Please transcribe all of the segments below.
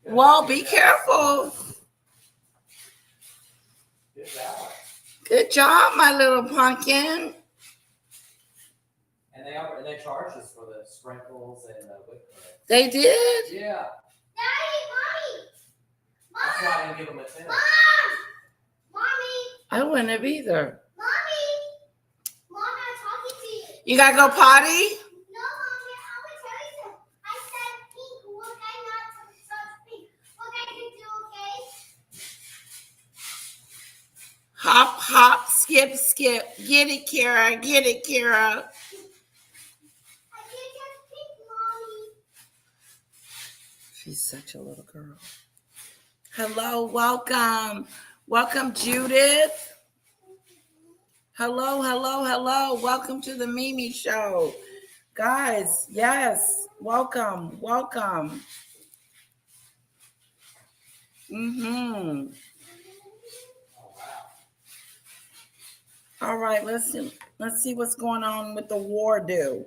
Well, be careful. Good job, my little pumpkin. And they charged us for the sprinkles and the whipped cream. They did? Yeah. Daddy, Mommy. That's why I didn't give them a 10. Mom! Mommy. I wouldn't have either. Mommy. Mom, I'm talking to you. You gotta go potty? No, Mommy, I will tell you something. I said pink. Look, I'm not touch pink. Look, I can do okay. Hop, hop, skip, skip. Get it, Kara. Get it, Kara. She's such a little girl. Hello, welcome. Welcome, Judith. Hello, hello, hello. Welcome to the Mimi Show. Guys, yes, welcome, welcome. All right, let's see what's going on with the war do.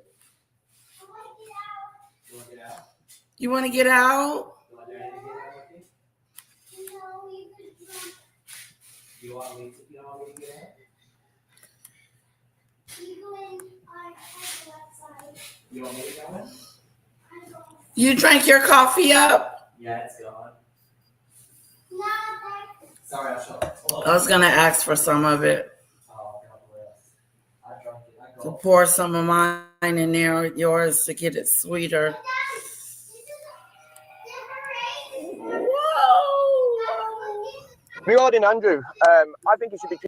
You want to get out? You want me to get out? You want me to go in? You drank your coffee up? Yeah, it's gone. Sorry, I was going to ask for some of it. Oh, God bless. I drank it. To pour some of mine in there, yours, to get it sweeter. Whoa! Regarding Andrew, I think he should be.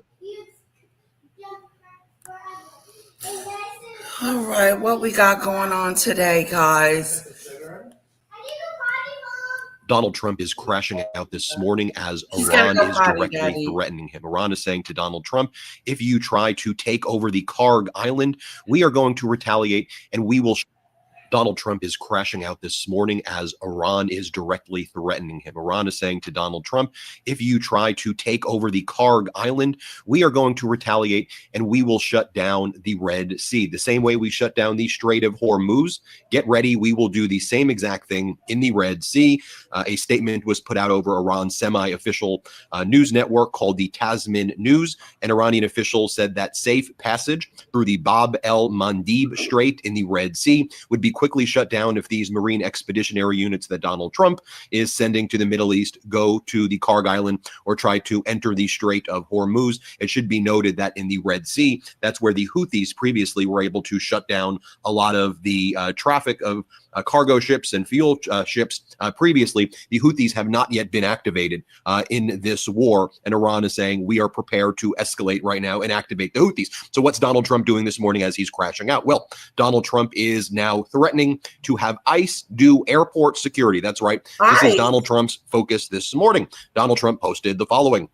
All right, what we got going on today, guys? Donald Trump is crashing out this morning as Iran is directly threatening him. Iran is saying to Donald Trump, if you try to take over the Karg Island, we are going to retaliate and we will. Donald Trump is crashing out this morning as Iran is directly threatening him. Iran is saying to Donald Trump, if you try to take over the Karg Island, we are going to retaliate and we will shut down the Red Sea. The same way we shut down the Strait of Hormuz. Get ready. We will do the same exact thing in the Red Sea. A statement was put out over Iran's semi-official news network called the Tasmin News. An Iranian official said that safe passage through the Bab el-Mandeb Strait in the Red Sea would be quickly shut down if these Marine expeditionary units that Donald Trump is sending to the Middle East go to the Karg Island or try to enter the Strait of Hormuz. It should be noted that in the Red Sea, that's where the Houthis previously were able to shut down a lot of the traffic of cargo ships and fuel ships previously. The Houthis have not yet been activated in this war, and Iran is saying we are prepared to escalate right now and activate the Houthis. So what's Donald Trump doing this morning as he's crashing out? Well, Donald Trump is now threatening to have ICE do airport security. That's right. This is Donald Trump's focus this morning. Donald Trump posted the following.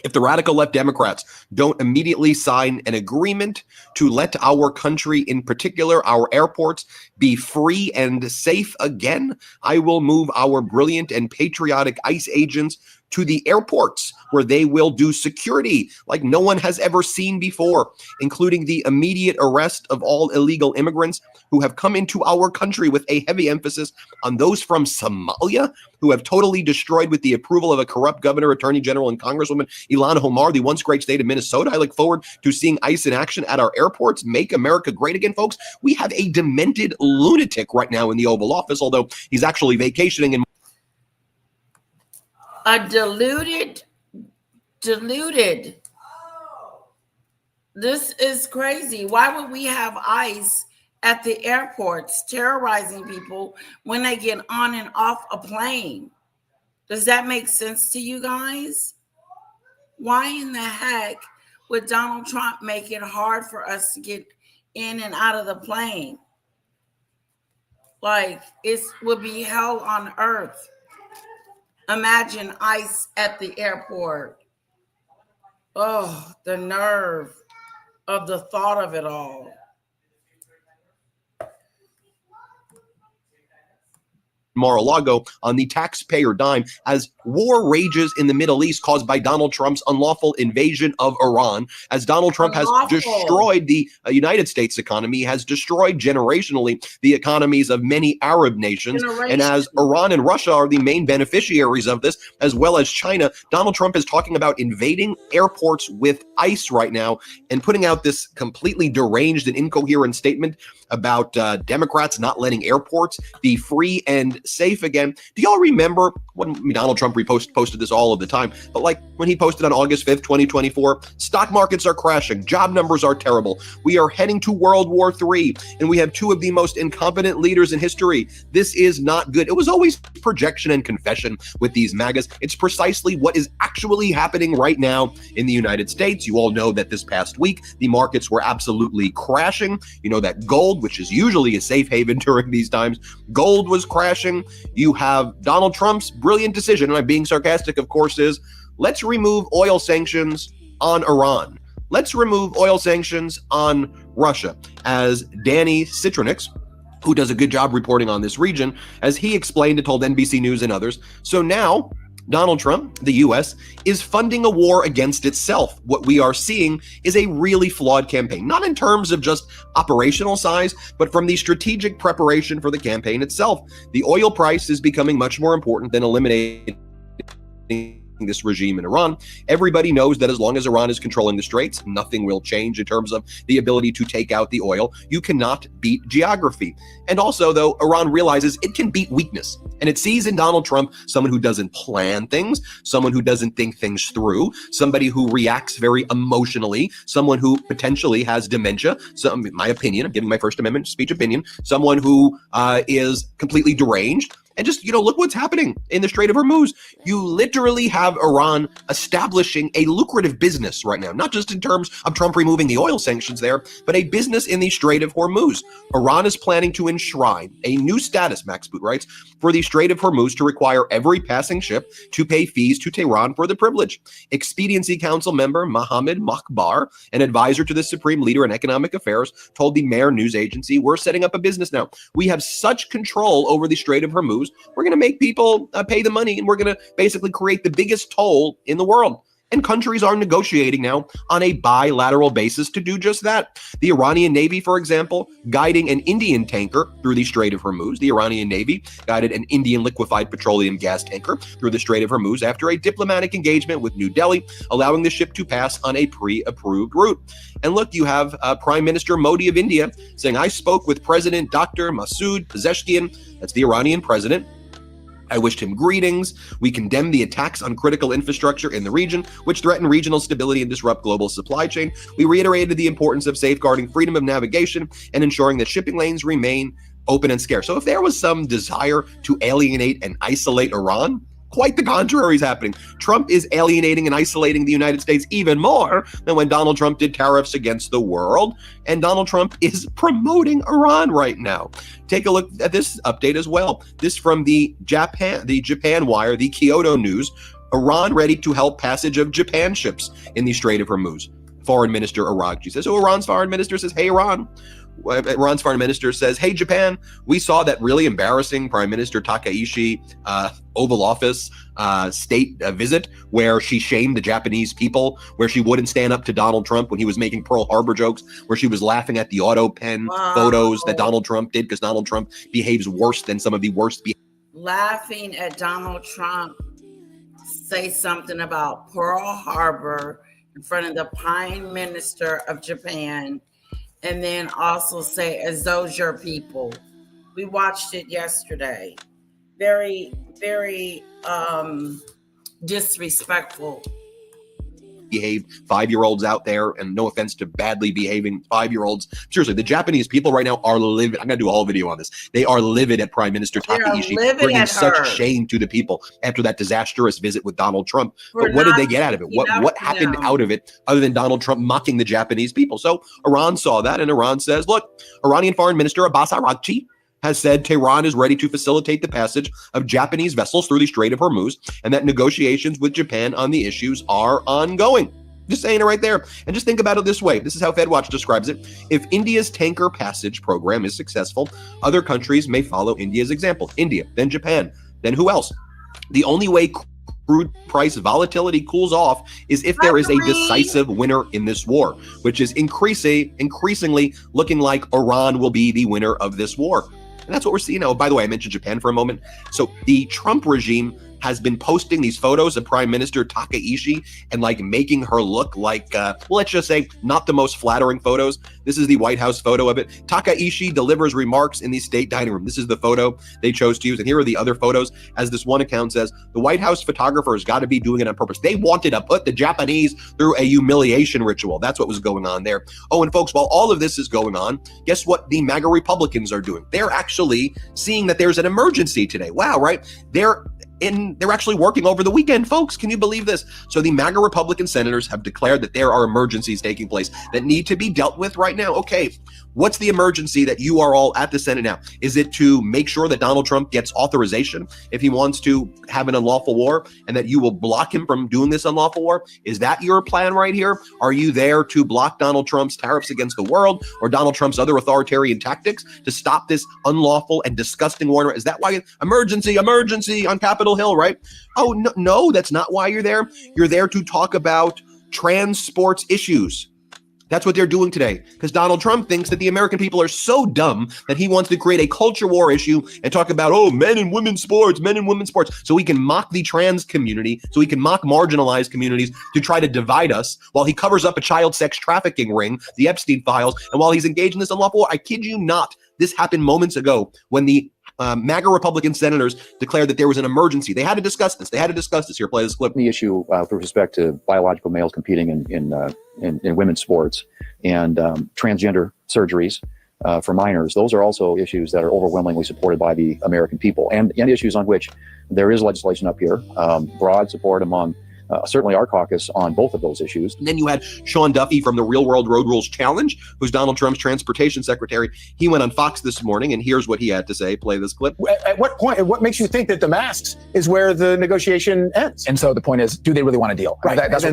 If the radical left Democrats don't immediately sign an agreement to let our country, in particular our airports, be free and safe again, I will move our brilliant and patriotic ICE agents to the airports where they will do security like no one has ever seen before, including the immediate arrest of all illegal immigrants who have come into our country with a heavy emphasis on those from Somalia who have totally destroyed with the approval of a corrupt governor, attorney general, and Congresswoman Ilhan Omar, the once great state of Minnesota. I look forward to seeing ICE in action at our airports. Make America great again, folks. We have a demented lunatic right now in the Oval Office, although he's actually vacationing in a deluded. This is crazy. Why would we have ICE at the airports terrorizing people when they get on and off a plane? Does that make sense to you guys? Why in the heck would Donald Trump make it hard for us to get in and out of the plane? Like, it would be hell on earth. Imagine ICE at the airport. Oh, the nerve of the thought of it all. Mar-a-Lago on the taxpayer dime as war rages in the Middle East caused by Donald Trump's unlawful invasion of Iran, as Donald Trump has destroyed the United States economy, has destroyed generationally the economies of many Arab nations. And as Iran and Russia are the main beneficiaries of this, as well as China, Donald Trump is talking about invading airports with ICE right now and putting out this completely deranged and incoherent statement about Democrats not letting airports be free and safe again. Do y'all remember when Donald Trump posted this all of the time, but like when he posted on August 5th, 2024, stock markets are crashing, job numbers are terrible, we are heading to World War III, and we have two of the most incompetent leaders in history. This is not good. It was always projection and confession with these MAGAs. It's precisely what is actually happening right now in the United States. You all know that this past week, the markets were absolutely crashing. You know that gold, which is usually a safe haven during these times, gold was crashing. You have Donald Trump's brilliant decision, and I'm being sarcastic, of course, is let's remove oil sanctions on Iran. Let's remove oil sanctions on Russia. As Danny Citronix, who does a good job reporting on this region, as he explained and told NBC News and others. So now Donald Trump, the U.S., is funding a war against itself. What we are seeing is a really flawed campaign, not in terms of just operational size, but from the strategic preparation for the campaign itself. The oil price is becoming much more important than eliminating this regime in Iran. Everybody knows that as long as Iran is controlling the straits, nothing will change in terms of the ability to take out the oil. You cannot beat geography. And also, though, Iran realizes it can beat weakness. And it sees in Donald Trump someone who doesn't plan things, someone who doesn't think things through, somebody who reacts very emotionally, someone who potentially has dementia, in my opinion, I'm giving my First Amendment speech opinion, someone who is completely deranged. And just, look what's happening in the Strait of Hormuz. You literally have Iran establishing a lucrative business right now, not just in terms of Trump removing the oil sanctions there, but a business in the Strait of Hormuz. Iran is planning to enshrine a new status, Max Boot writes, for the Strait of Hormuz to require every passing ship to pay fees to Tehran for the privilege. Expediency Council member Mohammed Makhbar, an advisor to the Supreme Leader in Economic Affairs, told the Mehr news agency, we're setting up a business now. We have such control over the Strait of Hormuz. We're going to make people pay the money, and we're going to basically create the biggest toll in the world. And countries are negotiating now on a bilateral basis to do just that. The Iranian Navy, for example, guiding an Indian tanker through the Strait of Hormuz. The Iranian Navy guided an Indian liquefied petroleum gas tanker through the Strait of Hormuz after a diplomatic engagement with New Delhi, allowing the ship to pass on a pre-approved route. And look, you have Prime Minister Modi of India saying, I spoke with President Dr. Masoud Pezeshkian, that's the Iranian president. I wished him greetings. We condemn the attacks on critical infrastructure in the region, which threaten regional stability and disrupt global supply chain. We reiterated the importance of safeguarding freedom of navigation and ensuring that shipping lanes remain open and scarce. So if there was some desire to alienate and isolate Iran, quite the contrary is happening. Trump is alienating and isolating the United States even more than when Donald Trump did tariffs against the world. And Donald Trump is promoting Iran right now. Take a look at this update as well. This from the Japan Wire, the Kyoto News. Iran ready to help passage of Japan ships in the Strait of Hormuz. Foreign Minister Aragchi says, Iran's foreign minister says, hey, Iran. Iran's foreign minister says, hey, Japan, we saw that really embarrassing Prime Minister Takaishi Oval Office state visit where she shamed the Japanese people, where she wouldn't stand up to Donald Trump when he was making Pearl Harbor jokes, where she was laughing at the auto pen photos that Donald Trump did because Donald Trump behaves worse than some of the worst. Laughing at Donald Trump say something about Pearl Harbor in front of the Prime Minister of Japan, and then also say, as those your people. We watched it yesterday. Very, very disrespectful. Behave 5-year-olds out there, and no offense to badly behaving 5-year-olds. Seriously, the Japanese people right now are livid. I'm going to do a whole video on this. They are livid at Prime Minister Takaishi, bringing such shame to the people after that disastrous visit with Donald Trump. But what did they get out of it? What happened out of it other than Donald Trump mocking the Japanese people? So Iran saw that, and Iran says, look, Iranian Foreign Minister Abbas Araghchi has said Tehran is ready to facilitate the passage of Japanese vessels through the Strait of Hormuz, and that negotiations with Japan on the issues are ongoing. Just saying it right there. And just think about it this way. This is how FedWatch describes it. If India's tanker passage program is successful, other countries may follow India's example. India, then Japan, then who else? The only way crude price volatility cools off is if there is a decisive winner in this war, which is increasingly looking like Iran will be the winner of this war. And that's what we're seeing now. By the way, I mentioned Japan for a moment. So the Trump regime has been posting these photos of Prime Minister Takaishi and like making her look like, well, let's just say not the most flattering photos. This is the White House photo of it. Takaishi delivers remarks in the state dining room. This is the photo they chose to use. And here are the other photos. As this one account says, the White House photographers got to be doing it on purpose. They wanted to put the Japanese through a humiliation ritual. That's what was going on there. Oh, and folks, while all of this is going on, guess what the MAGA Republicans are doing? They're actually seeing that there's an emergency today. Wow, right? They're actually working over the weekend, folks. Can you believe this? So the MAGA Republican senators have declared that there are emergencies taking place that need to be dealt with right now. Okay, what's the emergency that you are all at the Senate now? Is it to make sure that Donald Trump gets authorization if he wants to have an unlawful war and that you will block him from doing this unlawful war? Is that your plan right here? Are you there to block Donald Trump's tariffs against the world or Donald Trump's other authoritarian tactics to stop this unlawful and disgusting war? Is that why emergency on Capitol Hill, right? Oh, no, that's not why you're there. You're there to talk about trans sports issues. That's what they're doing today, because Donald Trump thinks that the American people are so dumb that he wants to create a culture war issue and talk about, oh, men and women's sports, so he can mock the trans community, so he can mock marginalized communities to try to divide us while he covers up a child sex trafficking ring, the Epstein files, and while he's engaged in this unlawful war. I kid you not, this happened moments ago when the MAGA Republican senators declared that there was an emergency. They had to discuss this. Here, play this clip. The issue with respect to biological males competing in women's sports and transgender surgeries for minors, those are also issues that are overwhelmingly supported by the American people, and issues on which there is legislation up here, broad support among certainly our caucus on both of those issues. And then you had Sean Duffy from the Real World Road Rules Challenge, who's Donald Trump's transportation secretary. He went on Fox this morning, and here's what he had to say. Play this clip. At what point, what makes you think that the masks is where the negotiation ends? And so the point is, do they really want a deal? Right. That's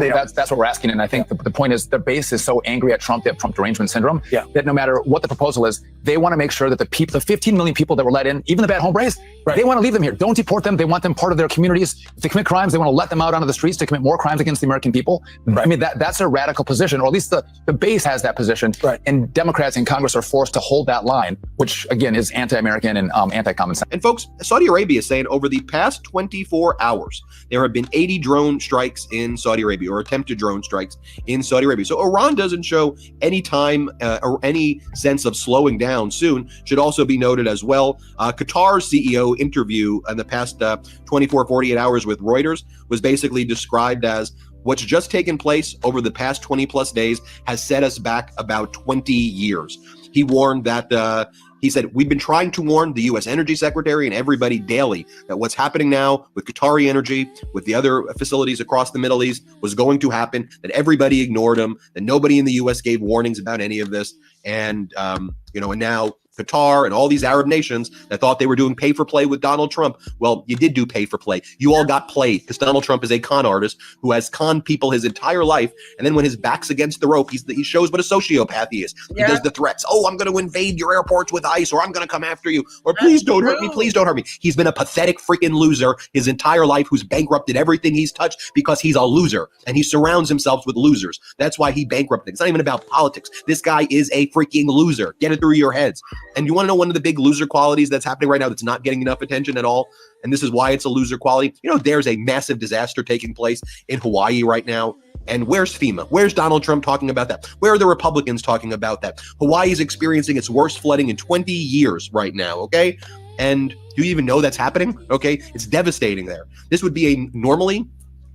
what we're asking. And I think the point is, the base is so angry at Trump, they have Trump derangement syndrome, that no matter what the proposal is, they want to make sure that the 15 million people that were let in, even the bad hombres, they want to leave them here. Don't deport them. They want them part of their communities. If they commit crimes, they want to let them out onto the streets to commit more crimes against the American people. Right. I mean, that's a radical position, or at least the base has that position. Right. And Democrats in Congress are forced to hold that line, which again is anti-American and anti-common sense. And folks, Saudi Arabia is saying over the past 24 hours, there have been 80 drone strikes in Saudi Arabia, or attempted drone strikes in Saudi Arabia. So Iran doesn't show any time or any sense of slowing down soon. Should also be noted as well, Qatar's CEO interview in the past 24, 48 hours with Reuters was basically described as what's just taken place over the past 20 plus days has set us back about 20 years. He warned that, he said, we've been trying to warn the U.S. Energy Secretary and everybody daily that what's happening now with Qatari Energy, with the other facilities across the Middle East was going to happen, that everybody ignored him, that nobody in the U.S. gave warnings about any of this. And, and now Qatar and all these Arab nations that thought they were doing pay for play with Donald Trump. Well, you did do pay for play. You all got played because Donald Trump is a con artist who has conned people his entire life. And then when his back's against the rope, he shows what a sociopath he is. He does the threats. Oh, I'm going to invade your airports with ICE, or I'm going to come after you, or please don't hurt me. Please don't hurt me. He's been a pathetic freaking loser his entire life who's bankrupted everything he's touched because he's a loser and he surrounds himself with losers. That's why he bankrupted. It's not even about politics. This guy is a freaking loser. Get it through your heads. And you want to know one of the big loser qualities that's happening right now that's not getting enough attention at all? And this is why it's a loser quality. There's a massive disaster taking place in Hawaii right now. And where's FEMA? Where's Donald Trump talking about that? Where are the Republicans talking about that? Hawaii is experiencing its worst flooding in 20 years right now, okay? And do you even know that's happening? Okay, it's devastating there. This would be normally,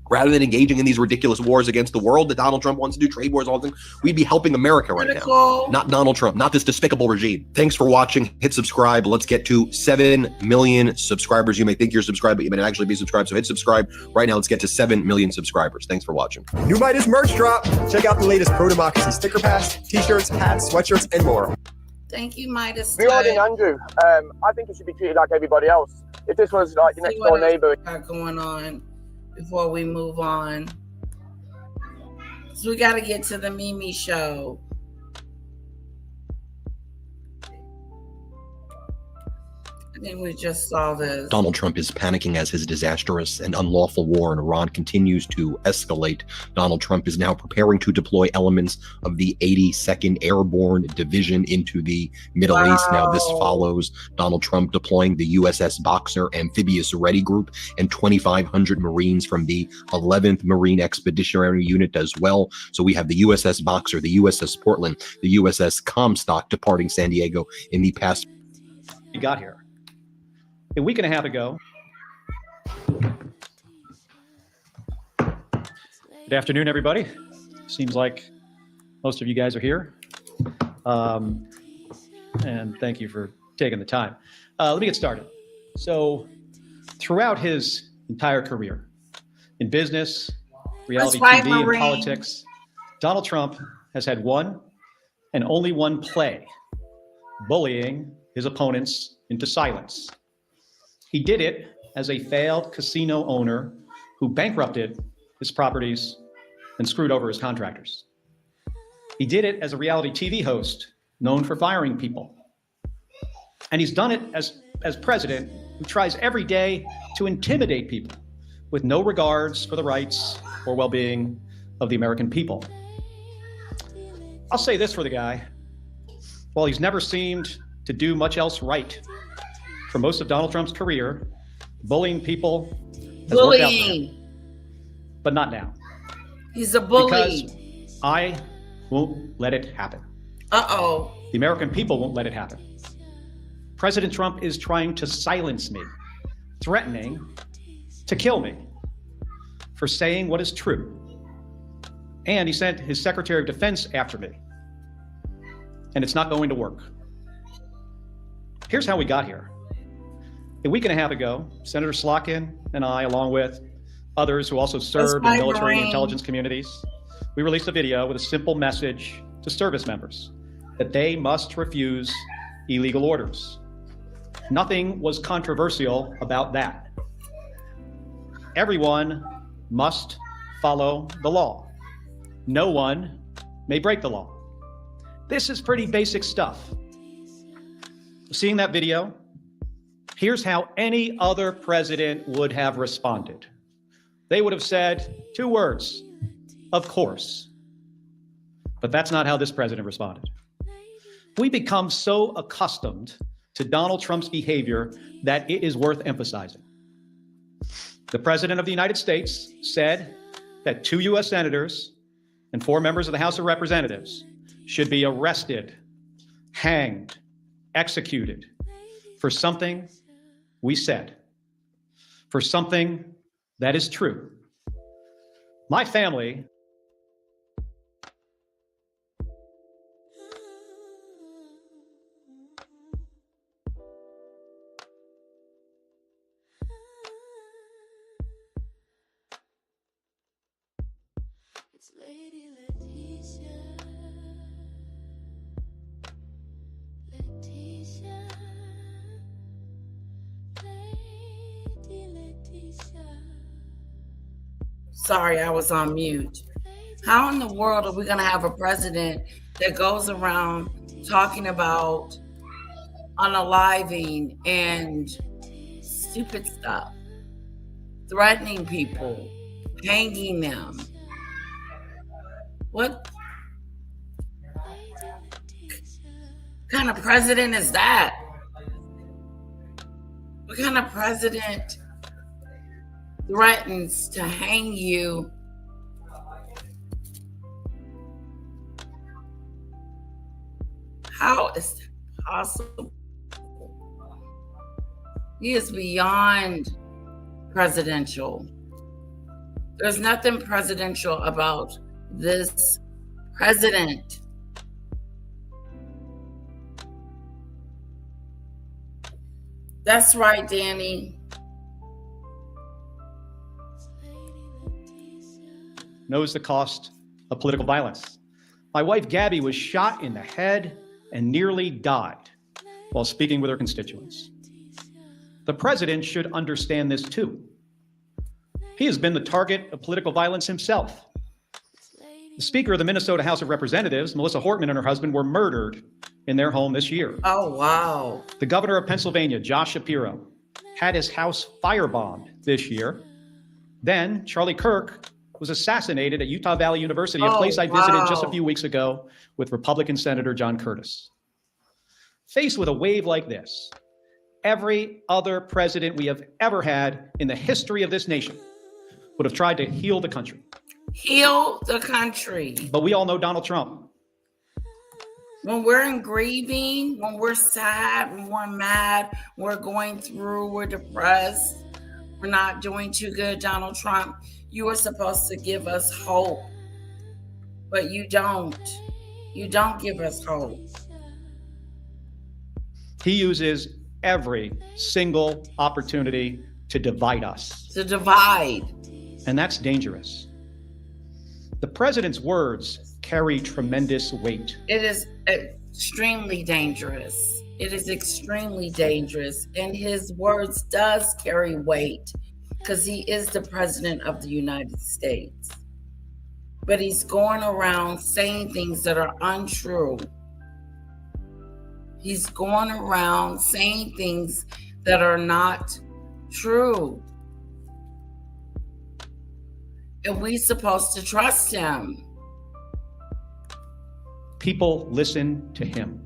rather than engaging in these ridiculous wars against the world that Donald Trump wants to do, trade wars, all things, we'd be helping America right now, not Donald Trump, not this despicable regime. Thanks for watching. Hit subscribe. Let's get to 7 million subscribers. You may think you're subscribed, but you may not actually be subscribed. So hit subscribe right now. Let's get to 7 million subscribers. Thanks for watching. New Midas merch drop. Check out the latest pro-democracy sticker packs, t-shirts, hats, sweatshirts, and more. Thank you, Midas. Regarding Andrew, I think he should be treated like everybody else. If this was like your next door neighbor. Going on before we move on. So we got to get to the Mimi show. I think we just saw this. Donald Trump is panicking as his disastrous and unlawful war in Iran continues to escalate. Donald Trump is now preparing to deploy elements of the 82nd Airborne Division into the Middle East. Now, this follows Donald Trump deploying the USS Boxer Amphibious Ready Group and 2,500 Marines from the 11th Marine Expeditionary Unit as well. So we have the USS Boxer, the USS Portland, the USS Comstock departing San Diego in the past. We got here a week and a half ago. Good afternoon, everybody. Seems like most of you guys are here. And thank you for taking the time. Let me get started. So throughout his entire career in business, reality TV, and politics, Donald Trump has had one and only one play: bullying his opponents into silence. He did it as a failed casino owner who bankrupted his properties and screwed over his contractors. He did it as a reality TV host known for firing people. And he's done it as president who tries every day to intimidate people with no regards for the rights or well-being of the American people. I'll say this for the guy: while he's never seemed to do much else right for most of Donald Trump's career, bullying people has worked out for him. But not now. He's a bully. Because I won't let it happen. Uh-oh. The American people won't let it happen. President Trump is trying to silence me, threatening to kill me for saying what is true. And he sent his Secretary of Defense after me. And it's not going to work. Here's how we got here. A week and a half ago, Senator Slotkin and I, along with others who also served in military and intelligence communities, we released a video with a simple message to service members that they must refuse illegal orders. Nothing was controversial about that. Everyone must follow the law. No one may break the law. This is pretty basic stuff. Seeing that video, here's how any other president would have responded. They would have said 2 words: of course. But that's not how this president responded. We become so accustomed to Donald Trump's behavior that it is worth emphasizing. The President of the United States said that 2 U.S. senators and 4 members of the House of Representatives should be arrested, hanged, executed for something we said, for something that is true. My family Sorry, I was on mute. How in the world are we going to have a president that goes around talking about unaliving and stupid stuff, threatening people, hanging them? What kind of president is that? What kind of president threatens to hang you? How is that possible? He is beyond presidential. There's nothing presidential about this president. That's right, Danny. knows the cost of political violence. My wife, Gabby, was shot in the head and nearly died while speaking with her constituents. The president should understand this too. He has been the target of political violence himself. The Speaker of the Minnesota House of Representatives, Melissa Hortman, and her husband were murdered in their home this year. Oh, wow. The governor of Pennsylvania, Josh Shapiro, had his house firebombed this year. Then Charlie Kirk was assassinated at Utah Valley University, a place I visited just a few weeks ago with Republican Senator John Curtis. Faced with a wave like this, every other president we have ever had in the history of this nation would have tried to heal the country. Heal the country. But we all know Donald Trump. When we're in grieving, when we're sad, when we're mad, we're going through, we're depressed, we're not doing too good, Donald Trump, you are supposed to give us hope. But you don't. You don't give us hope. He uses every single opportunity to divide us. To divide. And that's dangerous. The president's words carry tremendous weight. It is extremely dangerous. It is extremely dangerous. And his words does carry weight because he is the president of the United States. But he's going around saying things that are untrue. He's going around saying things that are not true. And we're supposed to trust him. People listen to him.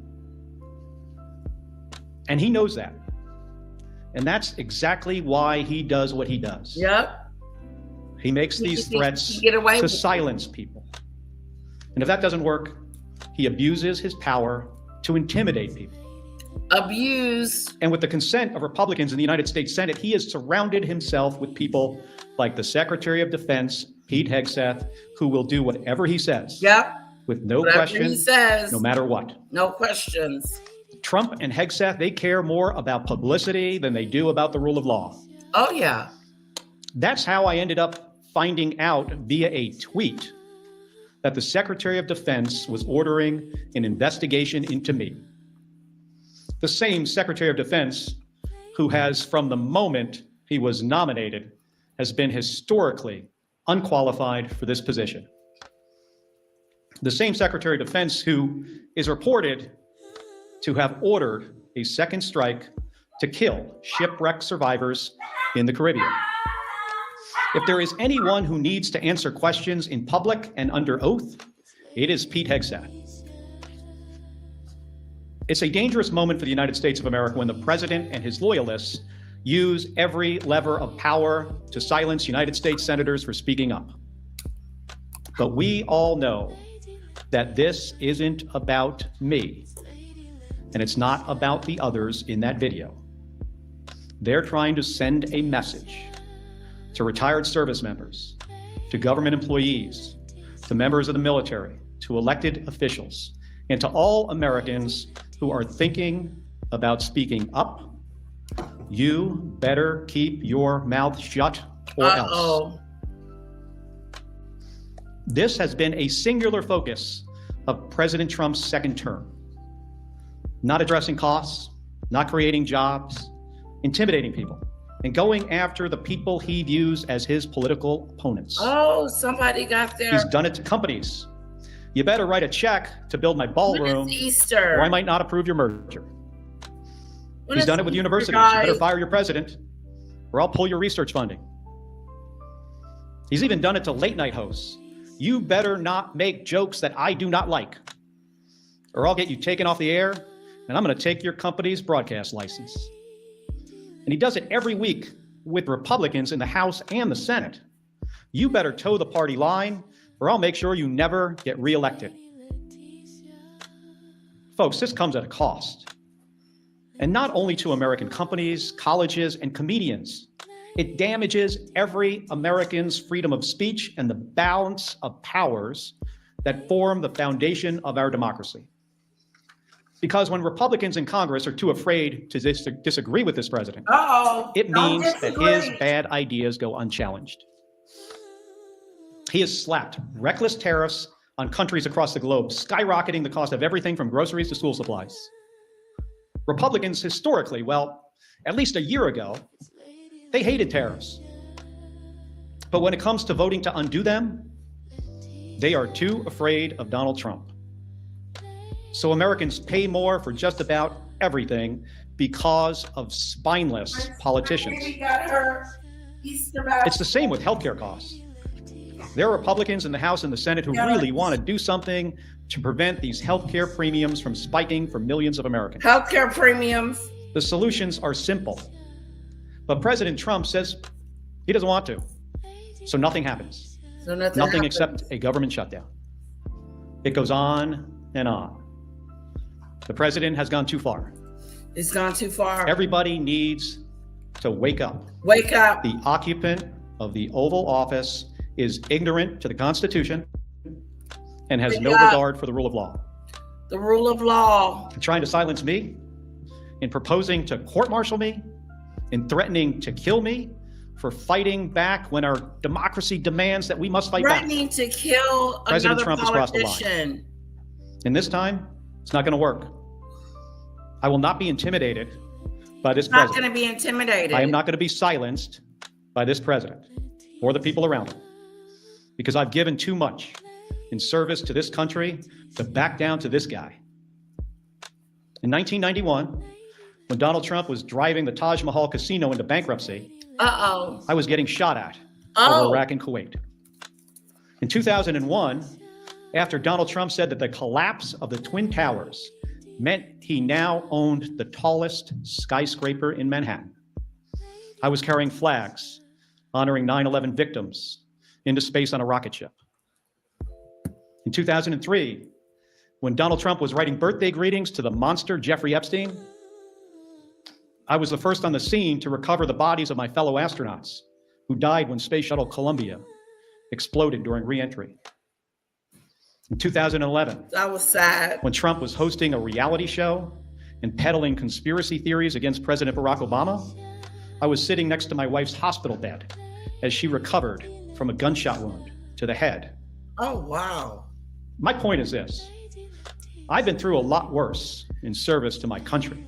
And he knows that. And that's exactly why he does what he does. Yep. He makes these threats to silence people. And if that doesn't work, he abuses his power to intimidate people. Abuse. And with the consent of Republicans in the United States Senate, he has surrounded himself with people like the Secretary of Defense, Pete Hegseth, who will do whatever he says. Yep. With no Whatever question, he says, no matter what. No questions. Trump and Hegseth, they care more about publicity than they do about the rule of law. Oh, yeah. That's how I ended up finding out via a tweet that the Secretary of Defense was ordering an investigation into me. The same Secretary of Defense who has, from the moment he was nominated, has been historically unqualified for this position. The same Secretary of Defense who is reported to have ordered a second strike to kill shipwreck survivors in the Caribbean. If there is anyone who needs to answer questions in public and under oath, it is Pete Hegseth. It's a dangerous moment for the United States of America when the president and his loyalists use every lever of power to silence United States senators for speaking up. But we all know that this isn't about me, and it's not about the others in that video. They're trying to send a message to retired service members, to government employees, to members of the military, to elected officials, and to all Americans who are thinking about speaking up. You better keep your mouth shut or else. This has been a singular focus of President Trump's second term. Not addressing costs, not creating jobs, intimidating people, and going after the people he views as his political opponents. Oh, somebody got there. He's done it to companies. You better write a check to build my ballroom, Easter, or I might not approve your merger. When He's done it with universities. You better fire your president, or I'll pull your research funding. He's even done it to late night hosts. You better not make jokes that I do not like, or I'll get you taken off the air, and I'm going to take your company's broadcast license. And he does it every week with Republicans in the House and the Senate. You better toe the party line, or I'll make sure you never get reelected. Folks, this comes at a cost. And not only to American companies, colleges, and comedians. It damages every American's freedom of speech and the balance of powers that form the foundation of our democracy. Because when Republicans in Congress are too afraid to disagree with this president, it means that his bad ideas go unchallenged. He has slapped reckless tariffs on countries across the globe, skyrocketing the cost of everything from groceries to school supplies. Republicans historically, well, at least a year ago, they hated tariffs. But when it comes to voting to undo them, They are too afraid of Donald Trump. So Americans pay more for just about everything because of spineless politicians. It's the same with healthcare costs. There are Republicans in the House and the Senate who really want to do something to prevent these healthcare premiums from spiking for millions of Americans. Healthcare premiums. The solutions are simple. But President Trump says he doesn't want to. So nothing happens. So nothing happens. Except a government shutdown. It goes on and on. The president has gone too far. It's gone too far. Everybody needs to wake up. Wake up. The occupant of the Oval Office is ignorant to the Constitution and has no regard for the rule of law. The rule of law. Trying to silence me, in proposing to court-martial me, in threatening to kill me for fighting back when our democracy demands that we must fight back. Threatening to kill President another Trump has crossed the politician. line. And this time, it's not going to work. I will not be intimidated by this Not president. going to be intimidated. I am not going to be silenced by this president or the people around him, because I've given too much in service to this country to back down to this guy. In 1991, when Donald Trump was driving the Taj Mahal casino into bankruptcy, I was getting shot at over Iraq and Kuwait. In 2001, after Donald Trump said that the collapse of the Twin Towers meant he now owned the tallest skyscraper in Manhattan, I was carrying flags honoring 9/11 victims into space on a rocket ship. In 2003, when Donald Trump was writing birthday greetings to the monster Jeffrey Epstein, I was the first on the scene to recover the bodies of my fellow astronauts who died when Space Shuttle Columbia exploded during re-entry. In 2011, that was sad. When Trump was hosting a reality show and peddling conspiracy theories against President Barack Obama, I was sitting next to my wife's hospital bed as she recovered from a gunshot wound to the head. Oh, wow. My point is this. I've been through a lot worse in service to my country.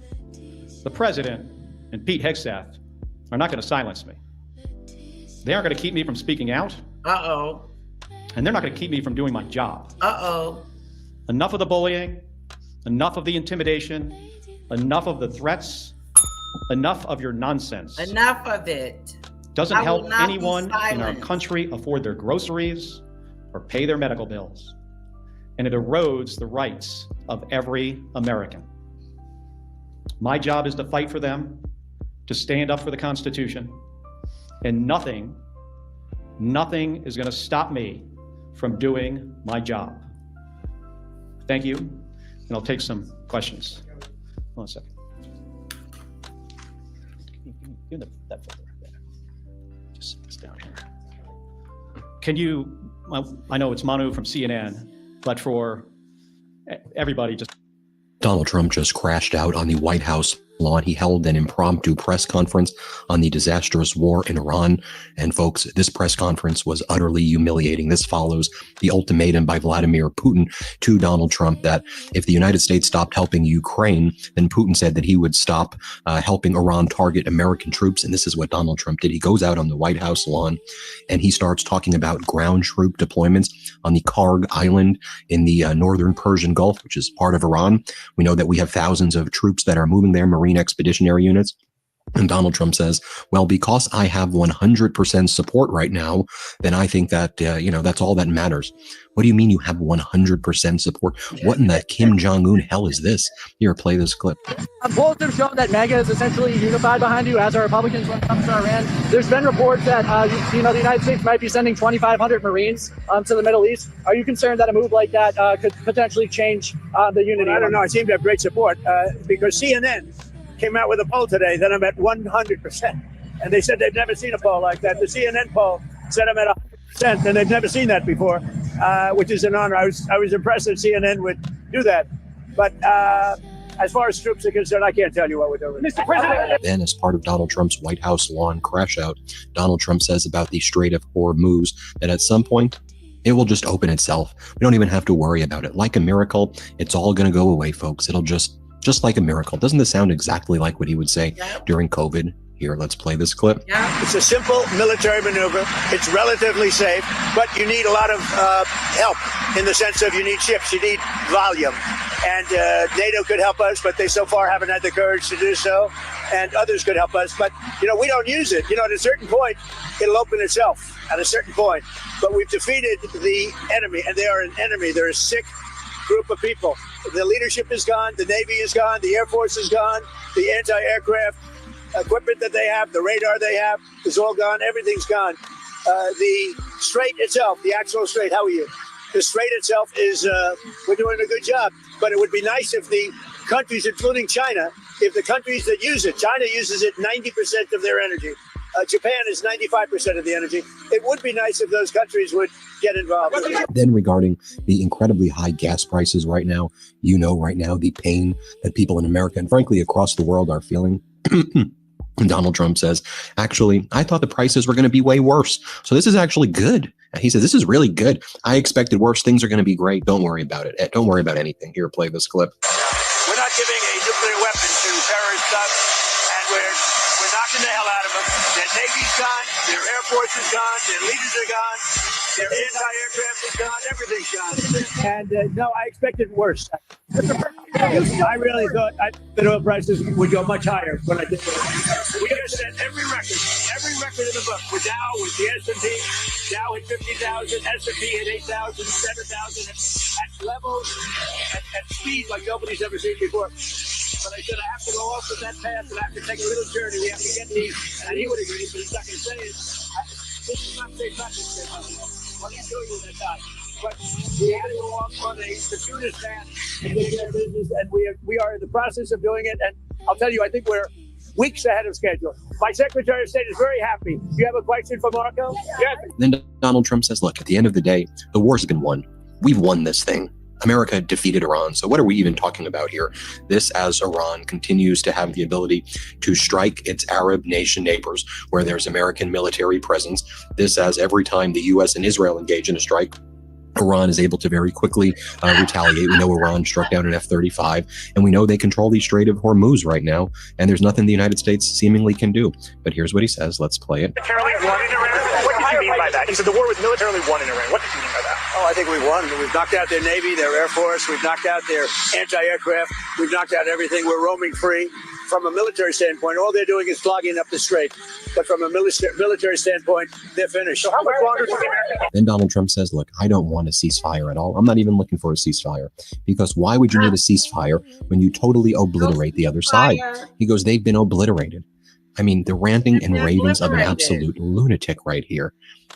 The president and Pete Hegseth are not going to silence me. They aren't going to keep me from speaking out. And they're not going to keep me from doing my job. Enough of the bullying, enough of the intimidation, enough of the threats, enough of your nonsense. Enough of it. Doesn't I will help not be anyone in our silenced. country afford their groceries or pay their medical bills. And it erodes the rights of every American. My job is to fight for them, to stand up for the Constitution, and nothing is going to stop me from doing my job. Thank you, and I'll take some questions. Hold on a second. Give me that folder there. Just it's down here. Can you, I know it's Manu from CNN, but for everybody, just. Donald Trump just crashed out on the White House lawn. He held an impromptu press conference on the disastrous war in Iran. And folks, this press conference was utterly humiliating. This follows the ultimatum by Vladimir Putin to Donald Trump that if the United States stopped helping Ukraine, then Putin said that he would stop helping Iran target American troops. And this is what Donald Trump did. He goes out on the White House lawn and he starts talking about ground troop deployments on the Karg Island in the northern Persian Gulf, which is part of Iran. We know that we have thousands of troops that are moving there, Marine expeditionary units. And Donald Trump says, well, because I have 100% support right now, then I think that, that's all that matters. What do you mean you have 100% support? What in the Kim Jong-un hell is this? Here, play this clip. Polls have shown that MAGA is essentially unified behind you, as are Republicans when it comes to Iran. There's been reports that, the United States might be sending 2,500 Marines to the Middle East. Are you concerned that a move like that could potentially change the unity? I don't know. I seem to have great support because CNN came out with a poll today that I'm at 100%. And they said they've never seen a poll like that. The CNN poll said I'm at 100%, and they've never seen that before, which is an honor. I was impressed that CNN would do that. But as far as troops are concerned, I can't tell you what we're doing. Mr. President. Then, as part of Donald Trump's White House lawn crash out, Donald Trump says about the Strait of Hormuz that at some point, it will just open itself. We don't even have to worry about it. Like a miracle, it's all going to go away, folks. It'll just like a miracle. Doesn't this sound exactly like what he would say during COVID? Here, let's play this clip. It's a simple military maneuver. It's relatively safe, but you need a lot of help in the sense of you need ships, you need volume. And NATO could help us, but they so far haven't had the courage to do so. And others could help us, but we don't use it. At a certain point, it'll open itself at a certain point. But we've defeated the enemy, and they are an enemy. They're a sick group of people. The leadership is gone, the Navy is gone, the Air Force is gone, the anti-aircraft equipment that they have, the radar they have is all gone. Everything's gone. The strait itself, the actual strait, how are you? The strait itself is, we're doing a good job. But it would be nice if the countries, including China, if the countries that use it, China uses it 90% of their energy. Japan is 95% of the energy. It would be nice if those countries would get involved. Then regarding the incredibly high gas prices right now, right now, the pain that people in America and frankly across the world are feeling. Donald Trump says, actually, I thought the prices were going to be way worse. So this is actually good. He said, this is really good. I expected worse. Things are going to be great. Don't worry about it. Don't worry about anything. Here, play this clip. We're not giving a nuclear weapon to terrorists, and we're knocking the hell out of them. Their Navy's gone. Their Air Force is gone. Their leaders are gone. Their anti-aircraft is gone. Everything's gone. And no, I expected worse. I really thought that oil prices would go much higher when I did this. We have set every record in the book. With Dow, with the S&P, Dow hit 50,000, S&P hit 8,000, 7,000 at levels, at speed like nobody's ever seen before. But I said I have to go off of that path and I have to take a little journey. We have to get these, and he would agree, but he's not going to say it. This is not safe practice. What are you doing with that time? But we had to go off on a circuitous path and take care of business, and we are in the process of doing it. And I'll tell you, I think we're weeks ahead of schedule. My Secretary of State is very happy. Do you have a question for Marco? Yes. Then Donald Trump says, look, at the end of the day, the war's been won. We've won this thing. America defeated Iran. So what are we even talking about here? This as Iran continues to have the ability to strike its Arab nation neighbors where there's American military presence. This as every time the U.S. and Israel engage in a strike, Iran is able to very quickly retaliate. We know Iran struck down an F-35, and we know they control the Strait of Hormuz right now, and there's nothing the United States seemingly can do. But here's what he says. Let's play it. Militarily won in Iran? What did you mean by that? You said the war was militarily won in Iran. What did you mean by that? Oh, I think we won. We've knocked out their Navy, their Air Force. We've knocked out their anti-aircraft. We've knocked out everything. We're roaming free. From a military standpoint, all they're doing is clogging up the strait. But from a military standpoint, they're finished. So how much longer do America? Then Donald Trump says, look, I don't want a ceasefire at all. I'm not even looking for a ceasefire, because why would you need a ceasefire when you totally obliterate the other side? He goes, they've been obliterated. I mean, the ranting and ravings of an absolute lunatic right here.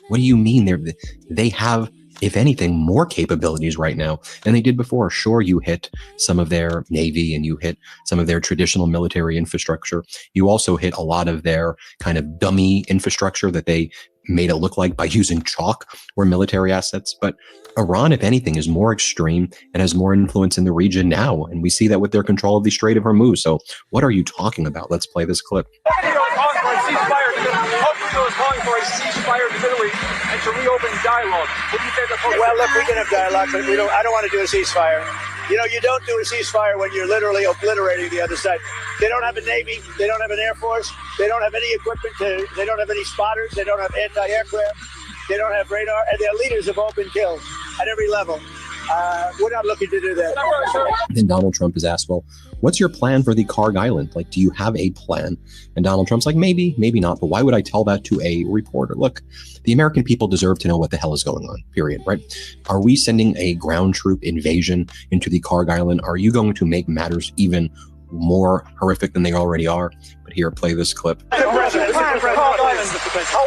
What do you mean? They have, if anything, more capabilities right now than they did before. Sure, you hit some of their Navy and you hit some of their traditional military infrastructure. You also hit a lot of their kind of dummy infrastructure that they made it look like by using chalk or military assets. But Iran, if anything, is more extreme and has more influence in the region now. And we see that with their control of the Strait of Hormuz. So what are you talking about? Let's play this clip. Calling for a ceasefire in the Middle East and to reopen dialogue. What do you think? Well, look, we can have dialogue, but I don't want to do a ceasefire. You don't do a ceasefire when you're literally obliterating the other side. They don't have a Navy. They don't have an Air Force. They don't have any equipment. They don't have any spotters. They don't have anti-aircraft. They don't have radar. And their leaders have all been killed at every level. We're not looking to do that. Then Donald Trump is asked, well, what's your plan for the Karg Island? Like, do you have a plan? And Donald Trump's like, maybe, maybe not. But why would I tell that to a reporter? Look, the American people deserve to know what the hell is going on, period, right? Are we sending a ground troop invasion into the Karg Island? Are you going to make matters even more horrific than they already are? But here, play this clip. How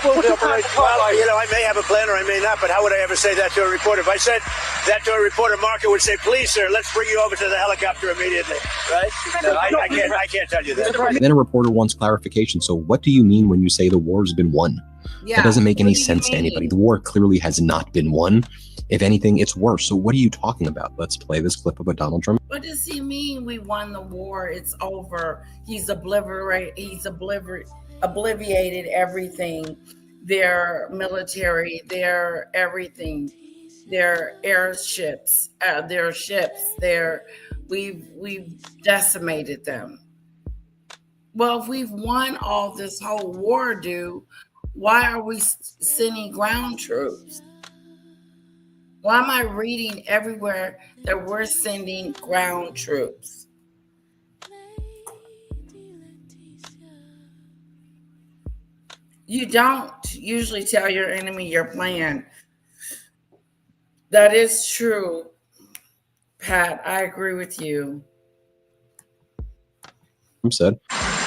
will they operate? Well, I may have a plan or I may not, but how would I ever say that to a reporter? If I said that to a reporter, Marco would say, please, sir, let's bring you over to the helicopter immediately, right? No, I can't tell you that. Then a reporter wants clarification. So what do you mean when you say the war's been won? Yeah, that doesn't make any sense to anybody. The war clearly has not been won. If anything, it's worse. So what are you talking about? Let's play this clip of Donald Trump. What does he mean we won the war? It's over. He's obliterated everything. Their military, their everything, their airships, their ships, we've decimated them. Well, if we've won all this whole war, why are we sending ground troops? Why am I reading everywhere that we're sending ground troops? You don't usually tell your enemy your plan. That is true, Pat. I agree with you. Said.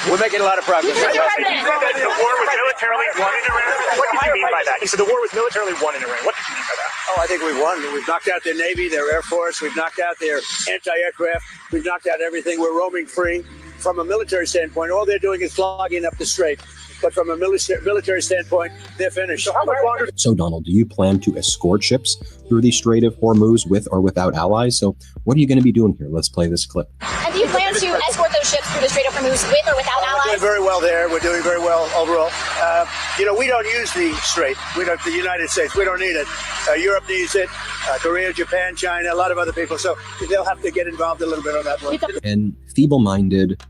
We're making a lot of progress. The war was militarily won in Iran. What did you mean by that? He said the war was militarily won in Iran. What did you mean by that? Oh, I think we've won. We've knocked out their Navy, their Air Force. We've knocked out their anti-aircraft. We've knocked out everything. We're roaming free. From a military standpoint, all they're doing is clogging up the strait. But from a military standpoint, they're finished. So how much longer? So, Donald, do you plan to escort ships through the Strait of Hormuz with or without allies? So what are you going to be doing here? Let's play this clip. And do you plan to escort those ships through the Strait of Hormuz with or without allies? We're doing very well there. We're doing very well overall. We don't use the strait. We don't. The United States. We don't need it. Europe needs it. Korea, Japan, China, a lot of other people. So they'll have to get involved a little bit on that one. And feeble-minded,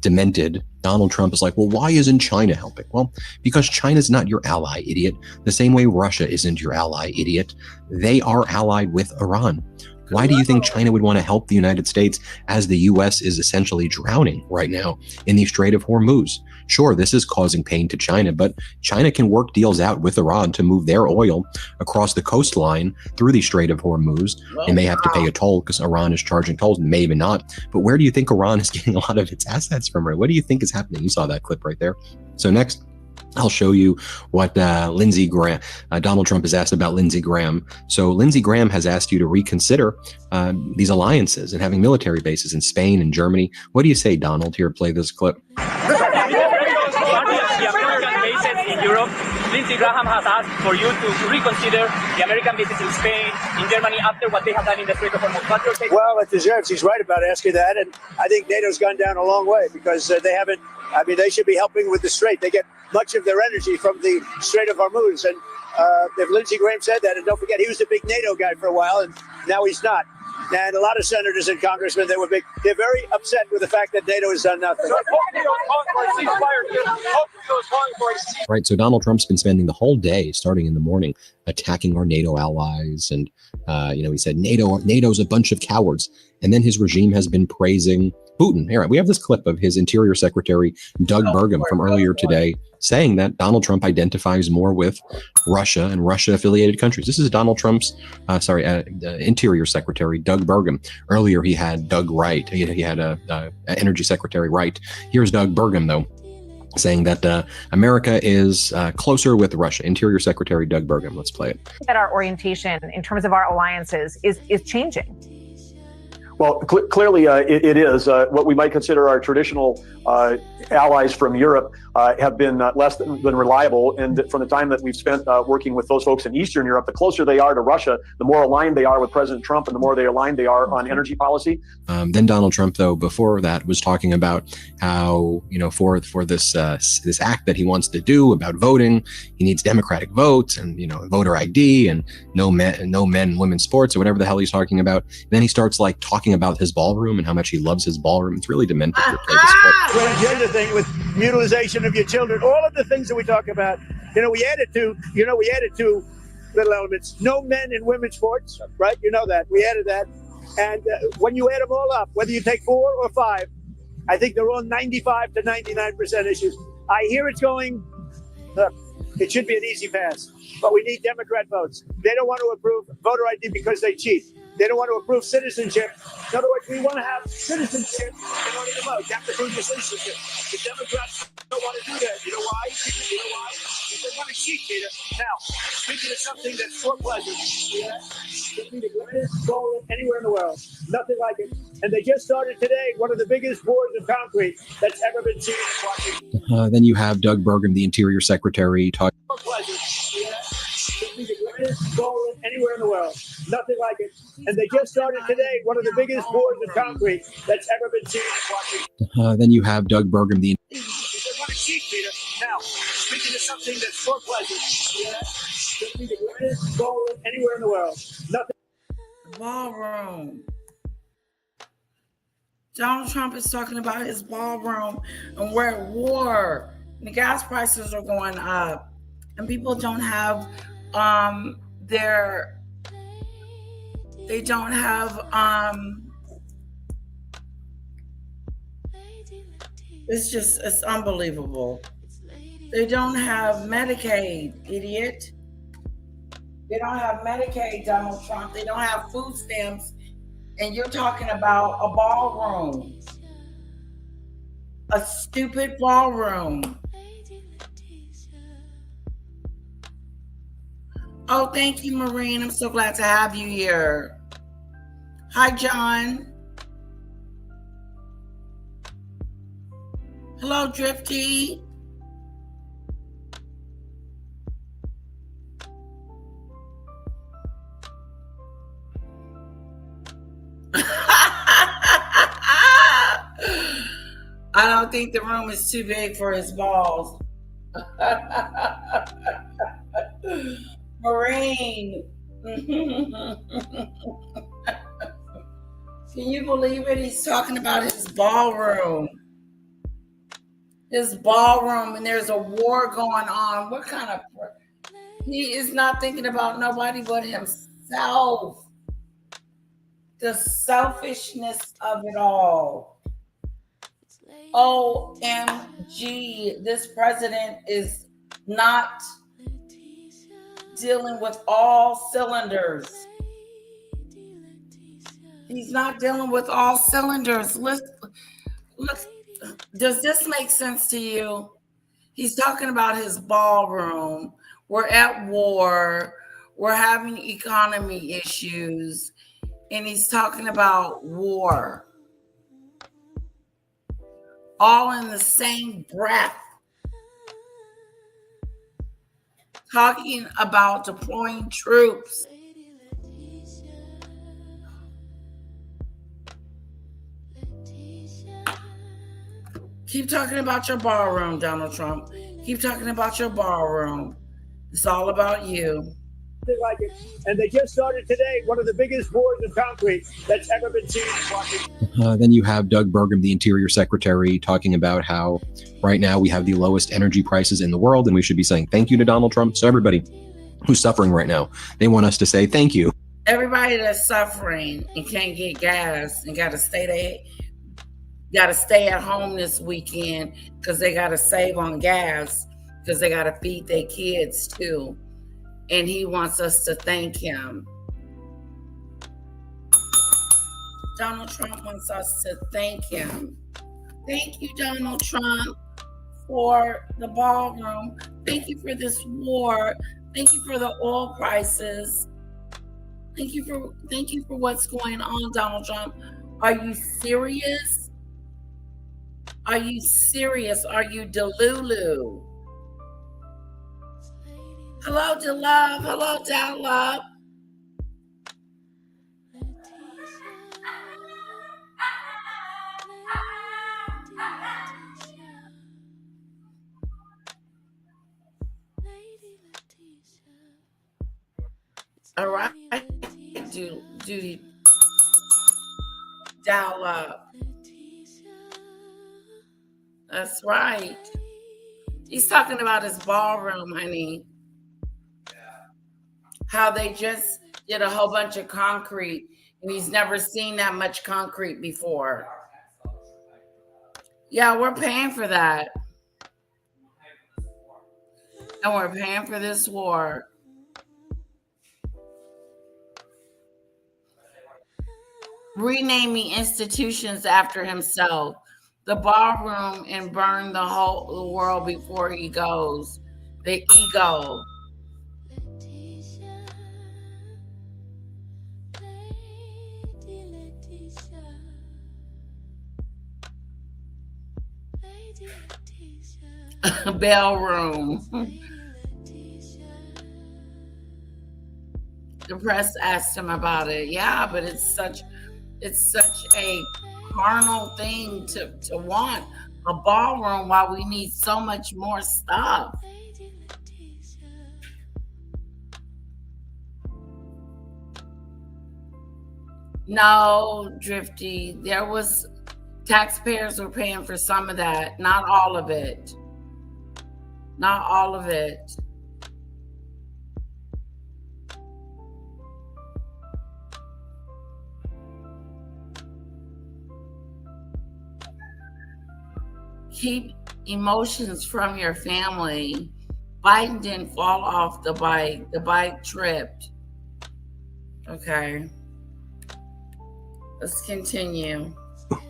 demented Donald Trump is like, well, why isn't China helping? Well, because China's not your ally, idiot. The same way Russia isn't your ally, idiot. They are allied with Iran. Why do you think China would want to help the United States as the U.S. is essentially drowning right now in the Strait of Hormuz? Sure, this is causing pain to China, but China can work deals out with Iran to move their oil across the coastline through the Strait of Hormuz. They may have to pay a toll because Iran is charging tolls, maybe not. But where do you think Iran is getting a lot of its assets from? Right? What do you think is happening? You saw that clip right there. So next, I'll show you what Lindsey Graham, Donald Trump has asked about Lindsey Graham. So Lindsey Graham has asked you to reconsider these alliances and having military bases in Spain and Germany. What do you say, Donald? Here, play this clip. Lindsey Graham has asked for you to reconsider the American bases in Spain, in Germany, after what they have done in the Strait of Hormuz. Well, it deserves. He's right about asking that, and I think NATO's gone down a long way because they haven't. I mean, they should be helping with the Strait. They get much of their energy from the Strait of Hormuz, and if Lindsey Graham said that, and don't forget, he was a big NATO guy for a while, and now he's not. And a lot of senators and congressmen, they're very upset with the fact that NATO has done nothing. Right. So Donald Trump's been spending the whole day, starting in the morning, attacking our NATO allies. And, he said NATO's a bunch of cowards. And then his regime has been praising Putin. Here, we have this clip of his Interior Secretary, Doug Burgum, from earlier today, saying that Donald Trump identifies more with Russia and Russia-affiliated countries. This is Donald Trump's, Interior Secretary, Doug Burgum. Earlier, he had Doug Wright. He had Energy Secretary Wright. Here's Doug Burgum, though, saying that America is closer with Russia. Interior Secretary Doug Burgum. Let's play it. That our orientation in terms of our alliances is changing. Well, clearly it is. What we might consider our traditional allies from Europe have been less than reliable. And from the time that we've spent working with those folks in Eastern Europe, the closer they are to Russia, the more aligned they are with President Trump and the more aligned they are on energy policy. Then Donald Trump, though, before that, was talking about how, for this act that he wants to do about voting, he needs Democratic votes and, voter ID and no men, women's sports, or whatever the hell he's talking about. And then he starts talking about his ballroom and how much he loves his ballroom. It's really demented. Transgender thing with mutilization of your children, all of the things that we talk about. We added two little elements: no men in women's sports, right? You know that we added that, and when you add them all up, whether you take 4 or 5, I think they're all 95 to 99% issues. I hear it's going. Look, it should be an easy pass, but we need Democrat votes. They don't want to approve voter ID because they cheat. They don't want to approve citizenship. In other words, we want to have citizenship in order to vote. You have to prove your citizenship. The Democrats don't want to do that. You know why? Because they want to cheat, Peter. Now, speaking of something that's for pleasure, it'd be the greatest goal anywhere in the world. Nothing like it. And they just started today one of the biggest pours of concrete that's ever been seen in Washington. Then you have Doug Burgum, the Interior Secretary, talking. For pleasure. It'd be the greatest goal anywhere in the world. Nothing like it. And they just started today one of the biggest pours of concrete that's ever been seen in Washington. Then you have Doug Burgum, the. They want to cheat, Peter. Now, speaking of something that's for pleasure, it'd be the greatest goal anywhere in the world. Nothing. Ballroom. Donald Trump is talking about his ballroom, and we're at war. And the gas prices are going up, and people don't have it's unbelievable. They don't have Medicaid, idiot. They don't have Medicaid, Donald Trump. They don't have food stamps. And you're talking about a ballroom. A stupid ballroom. Oh, thank you, Maureen. I'm so glad to have you here. Hi, John. Hello, Drifty. I don't think the room is too big for his balls. Maureen. Can you believe it? He's talking about his ballroom. His ballroom, and there's a war going on. What kind of... He is not thinking about nobody but himself. The selfishness of it all. OMG, this president is not dealing with all cylinders. He's not dealing with all cylinders. Look, does this make sense to you? He's talking about his ballroom. We're at war. We're having economy issues. And he's talking about war. All in the same breath. Talking about deploying troops. Keep talking about your ballroom, Donald Trump. Keep talking about your ballroom. It's all about you. Like it. And they just started today one of the biggest wars in concrete that's ever been seen in Washington. Then you have Doug Burgum, the Interior Secretary, talking about how right now we have the lowest energy prices in the world, and we should be saying thank you to Donald Trump. So everybody who's suffering right now, they want us to say thank you. Everybody that's suffering and can't get gas and got to stay at home this weekend because they got to save on gas because they got to feed their kids too. And he wants us to thank him. Donald Trump wants us to thank him. Thank you, Donald Trump, for the ballroom. Thank you for this war. Thank you for the oil prices. Thank you for what's going on, Donald Trump. Are you serious? Are you serious? Are you Delulu? Hello, DeLove. Hello, DeLove. All right. Judy. DeLove. That's right. He's talking about his ballroom, honey. How they just did a whole bunch of concrete, and he's never seen that much concrete before. Yeah, we're paying for that. And we're paying for this war. Renaming institutions after himself. The ballroom and burn the whole world before he goes. The ego. Bell room. The press asked him about it. Yeah, but it's such a carnal thing to want a ballroom while we need so much more stuff. No, Drifty, there was Taxpayers are paying for some of that, not all of it. Not all of it. Keep emotions from your family. Biden didn't fall off the bike. The bike tripped. Okay. Let's continue.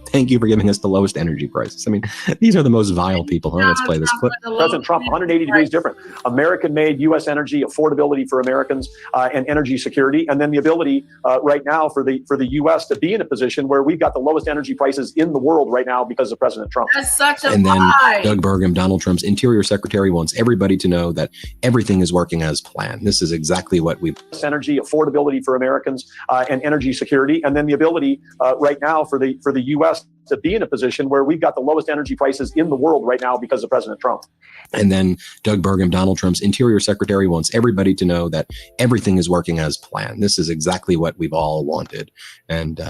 Thank you for giving us the lowest energy prices. I mean, these are the most vile people. Huh? Let's play this clip. President Trump, 180 degrees different. American-made U.S. energy, affordability for Americans, and energy security, and then the ability right now for the U.S. to be in a position where we've got the lowest energy prices in the world right now because of President Trump. That's such a And then lie. Doug Burgum, Donald Trump's Interior Secretary, wants everybody to know that everything is working as planned. This is exactly what we've. Energy, affordability for Americans, and energy security, and then the ability right now for the U.S. to be in a position where we've got the lowest energy prices in the world right now because of President Trump. And then Doug Burgum, Donald Trump's Interior Secretary, wants everybody to know that everything is working as planned. This is exactly what we've all wanted. And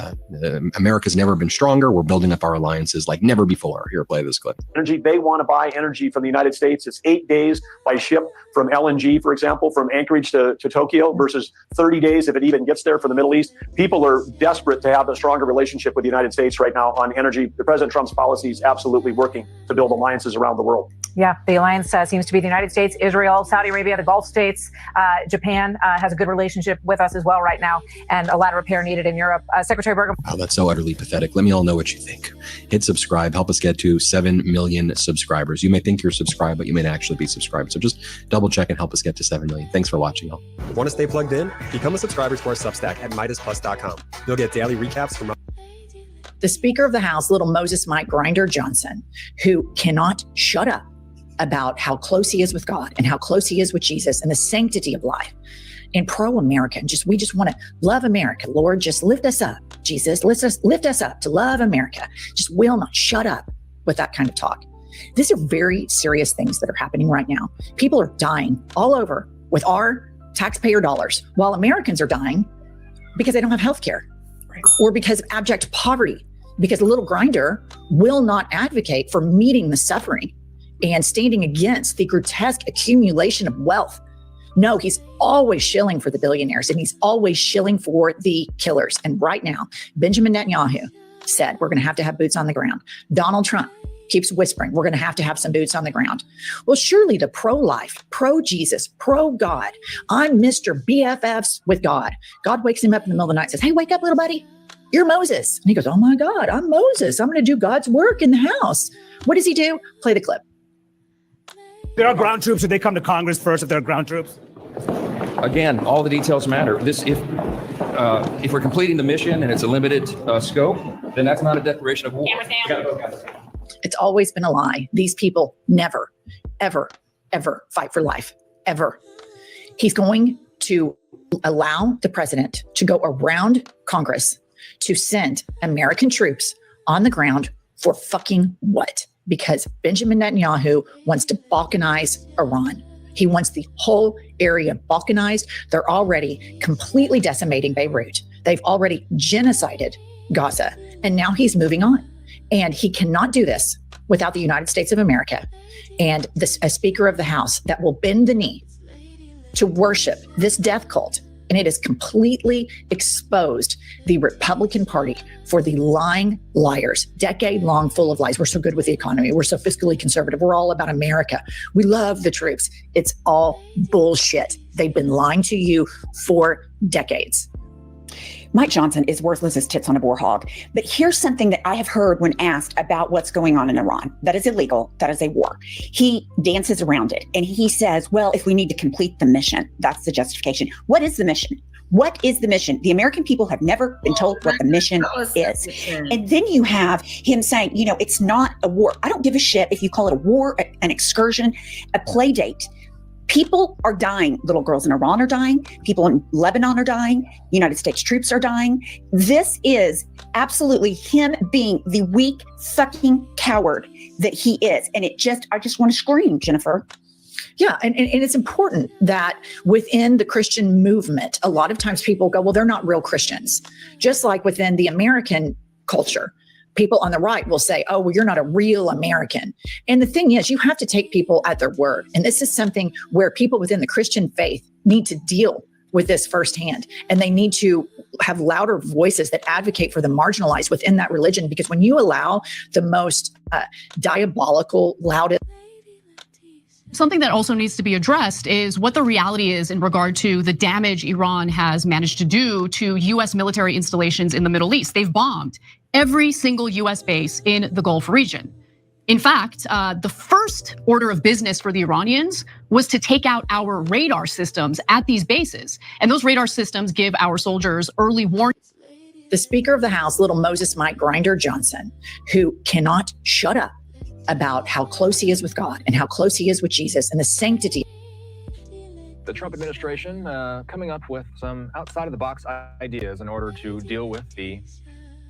America's never been stronger. We're building up our alliances like never before. Here, play this clip. Energy, they want to buy energy from the United States. It's 8 days by ship from LNG, for example, from Anchorage to Tokyo versus 30 days if it even gets there for the Middle East. People are desperate to have a stronger relationship with the United States right now on energy. President Trump's policy is absolutely working to build alliances around the world. Yeah, the alliance seems to be the United States, Israel, Saudi Arabia, the Gulf states. Japan has a good relationship with us as well right now, and a lot of repair needed in Europe. Secretary Burgum. Wow, that's so utterly pathetic. Let me all know what you think. Hit subscribe. Help us get to 7 million subscribers. You may think you're subscribed, but you may not actually be subscribed. So just double check and help us get to 7 million. Thanks for watching, y'all. Want to stay plugged in? Become a subscriber to our Substack at MidasPlus.com. You'll get daily recaps from the Speaker of the House, little Moses Mike Grinder Johnson, who cannot shut up about how close he is with God and how close he is with Jesus and the sanctity of life and pro-America. And we just want to love America. Lord, just lift us up. Jesus, lift us up to love America. Just will not shut up with that kind of talk. These are very serious things that are happening right now. People are dying all over with our taxpayer dollars while Americans are dying because they don't have health care or because of abject poverty, because little Grinder will not advocate for meeting the suffering and standing against the grotesque accumulation of wealth. No, he's always shilling for the billionaires and he's always shilling for the killers. And right now, Benjamin Netanyahu said, we're going to have boots on the ground. Donald Trump keeps whispering, we're going to have some boots on the ground. Well, surely the pro-life, pro-Jesus, pro-God, I'm Mr. BFFs with God. God wakes him up in the middle of the night and says, hey, wake up, little buddy. You're Moses. And he goes, oh my God, I'm Moses. I'm going to do God's work in the house. What does he do? Play the clip. There are ground troops. Did they come to Congress first if there are ground troops? Again, all the details matter. If we're completing the mission and it's a limited scope, then that's not a declaration of war. It's always been a lie. These people never, ever, ever fight for life, ever. He's going to allow the president to go around Congress to send American troops on the ground for fucking what? Because Benjamin Netanyahu wants to balkanize Iran. He wants the whole area balkanized. They're already completely decimating Beirut. They've already genocided Gaza. And now he's moving on. And he cannot do this without the United States of America and a Speaker of the House that will bend the knee to worship this death cult. And it has completely exposed the Republican Party for the lying liars, decade-long full of lies. We're so good with the economy. We're so fiscally conservative. We're all about America. We love the troops. It's all bullshit. They've been lying to you for decades. Mike Johnson is worthless as tits on a boar hog. But here's something that I have heard when asked about what's going on in Iran. That is illegal. That is a war. He dances around it. And he says, well, if we need to complete the mission, that's the justification. What is the mission? What is the mission? The American people have never been told what the mission is. And then you have him saying, it's not a war. I don't give a shit if you call it a war, an excursion, a play date. People are dying. Little girls in Iran are dying. People in Lebanon are dying. United States troops are dying. This is absolutely him being the weak fucking coward that he is. And I just want to scream, Jennifer. Yeah, and it's important that within the Christian movement, a lot of times people go, well, they're not real Christians. Just like within the American culture, people on the right will say, oh, well, you're not a real American. And the thing is, you have to take people at their word. And this is something where people within the Christian faith need to deal with this firsthand. And they need to have louder voices that advocate for the marginalized within that religion. Because when you allow the most diabolical, loudest, something that also needs to be addressed is what the reality is in regard to the damage Iran has managed to do to US military installations in the Middle East. They've bombed every single US base in the Gulf region. In fact, the first order of business for the Iranians was to take out our radar systems at these bases. And those radar systems give our soldiers early warning. The Speaker of the House, little Moses Mike Grinder Johnson, who cannot shut up about how close he is with God and how close he is with Jesus and the sanctity. The Trump administration coming up with some outside of the box ideas in order to deal with the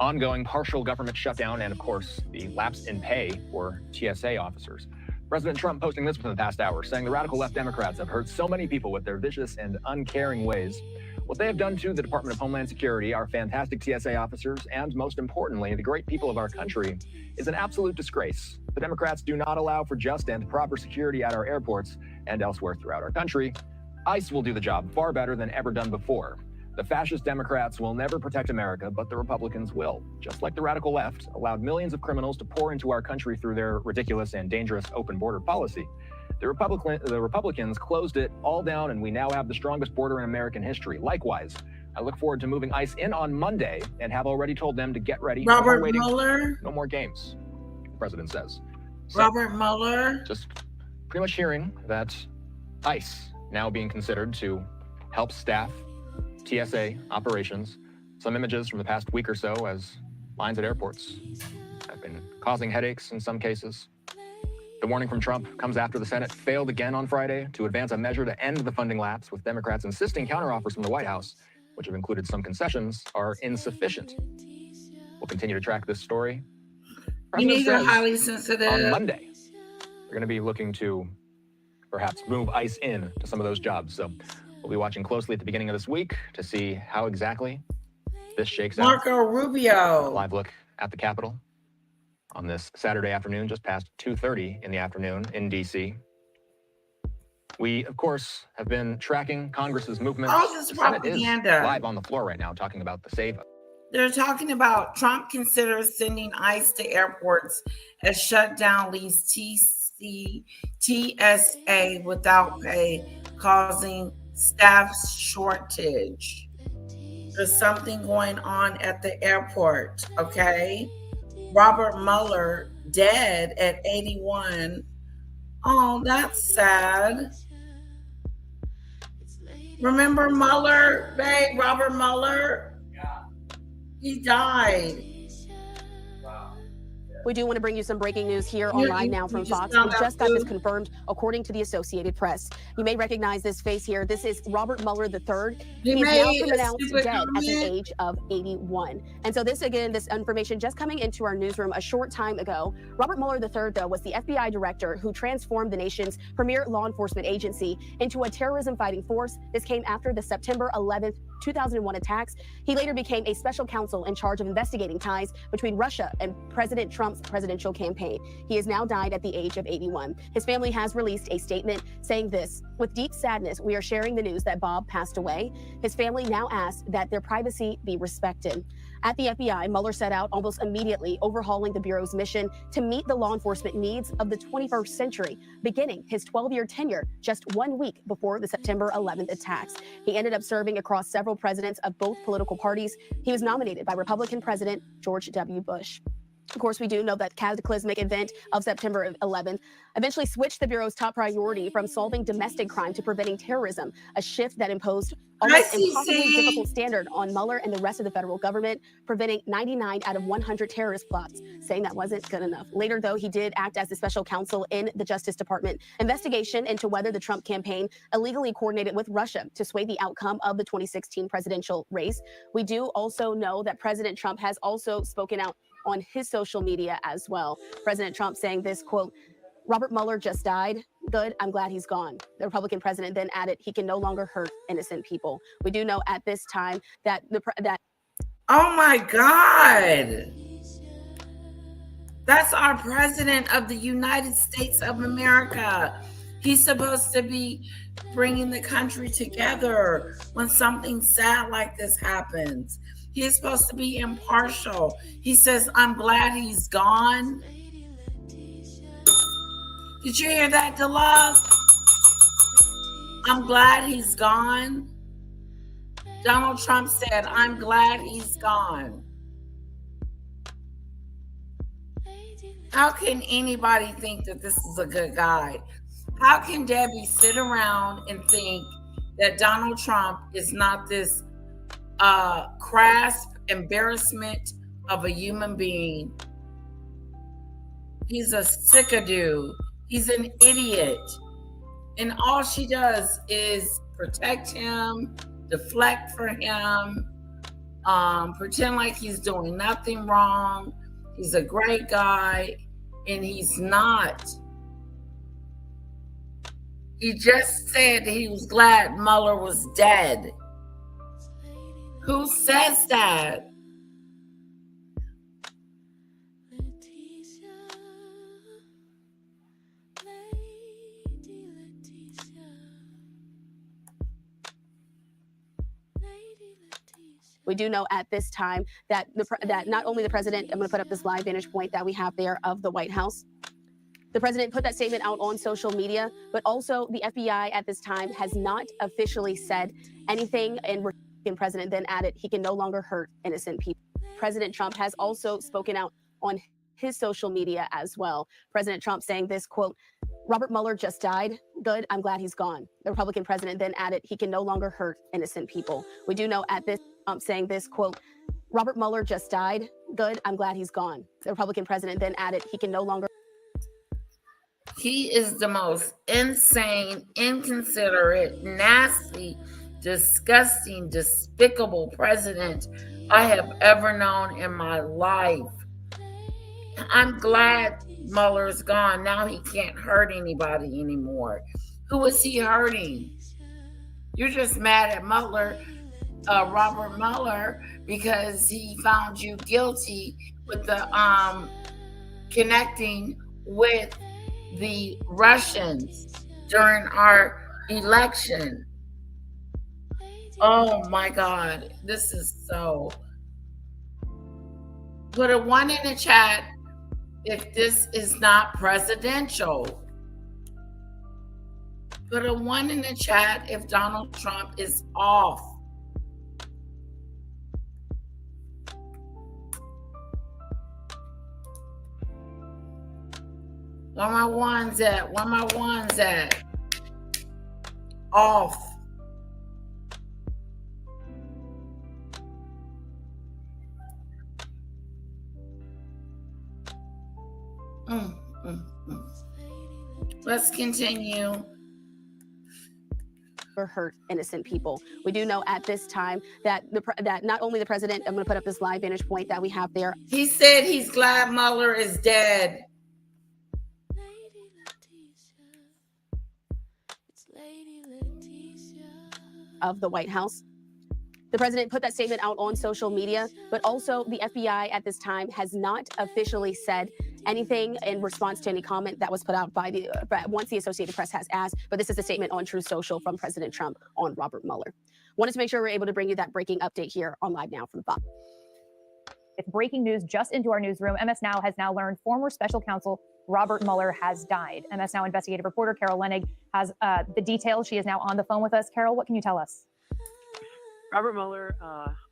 ongoing partial government shutdown and, of course, the lapse in pay for TSA officers. President Trump posting this within the past hour, saying the radical left Democrats have hurt so many people with their vicious and uncaring ways. What they have done to the Department of Homeland Security, our fantastic TSA officers, and most importantly, the great people of our country, is an absolute disgrace. The Democrats do not allow for just and proper security at our airports and elsewhere throughout our country. ICE will do the job far better than ever done before. The fascist Democrats will never protect America, but the Republicans will. Just like the radical left allowed millions of criminals to pour into our country through their ridiculous and dangerous open border policy. The Republicans closed it all down, and we now have the strongest border in American history. Likewise, I look forward to moving ICE in on Monday and have already told them to get ready. Robert Mueller? No more games, the president says. So, Robert Mueller? Just pretty much hearing that ICE now being considered to help staff TSA operations. Some images from the past week or so as lines at airports have been causing headaches in some cases. The warning from Trump comes after the Senate failed again on Friday to advance a measure to end the funding lapse, with Democrats insisting counteroffers from the White House, which have included some concessions, are insufficient. We'll continue to track this story. You need a highly sensitive. On Monday, they're going to be looking to perhaps move ICE in to some of those jobs. So we'll be watching closely at the beginning of this week to see how exactly this shakes out. Marco Rubio. A live look at the Capitol on this Saturday afternoon, just past 2:30 in the afternoon in D.C. We, of course, have been tracking Congress's movement. All this propaganda. Is live on the floor right now, talking about the save. They're talking about Trump considers sending ICE to airports as shutdown leaves TSA without pay, causing staff shortage. There's something going on at the airport, okay? Robert Mueller dead at 81. Oh, that's sad. Remember Mueller, babe? Robert Mueller? Yeah. He died. We do want to bring you some breaking news here online now from Fox. We just got this confirmed according to the Associated Press. You may recognize this face here. This is Robert Mueller III. He is now pronounced dead at the age of 81. And so this information just coming into our newsroom a short time ago. Robert Mueller III, though, was the FBI director who transformed the nation's premier law enforcement agency into a terrorism fighting force. This came after the September 11th, 2001 attacks. He later became a special counsel in charge of investigating ties between Russia and President Trump's presidential campaign. He has now died at the age of 81. His family has released a statement saying this: "With deep sadness, we are sharing the news that Bob passed away. His family now asks that their privacy be respected." At the FBI, Mueller set out almost immediately, overhauling the Bureau's mission to meet the law enforcement needs of the 21st century, beginning his 12-year tenure just 1 week before the September 11th attacks. He ended up serving across several presidents of both political parties. He was nominated by Republican President George W. Bush. Of course, we do know that cataclysmic event of September 11th eventually switched the Bureau's top priority from solving domestic crime to preventing terrorism, a shift that imposed almost impossibly difficult standard on Mueller and the rest of the federal government, preventing 99 out of 100 terrorist plots, saying that wasn't good enough. Later, though, he did act as the special counsel in the Justice Department investigation into whether the Trump campaign illegally coordinated with Russia to sway the outcome of the 2016 presidential race. We do also know that President Trump has also spoken out on his social media as well. President Trump saying this, quote, "Robert Mueller just died. Good, I'm glad he's gone." The Republican president then added, "He can no longer hurt innocent people." We do know at this time that Oh my God. That's our president of the United States of America. He's supposed to be bringing the country together when something sad like this happens. He is supposed to be impartial. He says, I'm glad he's gone. Did you hear that, DeLove? I'm glad he's gone. Donald Trump said, I'm glad he's gone. How can anybody think that this is a good guy? How can Debbie sit around and think that Donald Trump is not this crass embarrassment of a human being? He's a sickadoo. He's an idiot. And all she does is protect him, deflect for him, pretend like he's doing nothing wrong. He's a great guy, and he's not. He just said he was glad Mueller was dead. Who says that? We do know at this time that that not only the president, I'm going to put up this live vantage point that we have there of the White House. The president put that statement out on social media, but also the FBI at this time has not officially said anything, and the president then added he can no longer hurt innocent people. President Trump has also spoken out on his social media as well. President Trump saying this, quote, Robert Mueller just died. Good. I'm glad he's gone. The Republican president then added he can no longer hurt innocent people. We do know at this saying this, quote, Robert Mueller just died. Good. I'm glad he's gone. The Republican president then added he can no longer. He is the most insane, inconsiderate, nasty, disgusting, despicable president I have ever known in my life. I'm glad Mueller's gone. Now he can't hurt anybody anymore. Who is he hurting? You're just mad at Mueller, Robert Mueller, because he found you guilty with the connecting with the Russians during our election. Oh my God, this is so. Put a 1 in the chat if this is not presidential. Put a 1 in the chat if Donald Trump is off. Where my ones at? Where my ones at? Off. Let's continue. Or hurt innocent people. We do know at this time that that not only the president, I'm going to put up this live vantage point that we have there. He said he's glad Mueller is dead. Of the White House. The president put that statement out on social media, but also the FBI at this time has not officially said anything in response to any comment that was put out by once the Associated Press has asked. But this is a statement on Truth Social from President Trump on Robert Mueller. Wanted to make sure we're able to bring you that breaking update here on Live Now from Fox. It's breaking news just into our newsroom. MS Now has now learned former special counsel Robert Mueller has died. MS Now investigative reporter Carol Leonnig has the details. She is now on the phone with us. Carol, what can you tell us? Robert Mueller,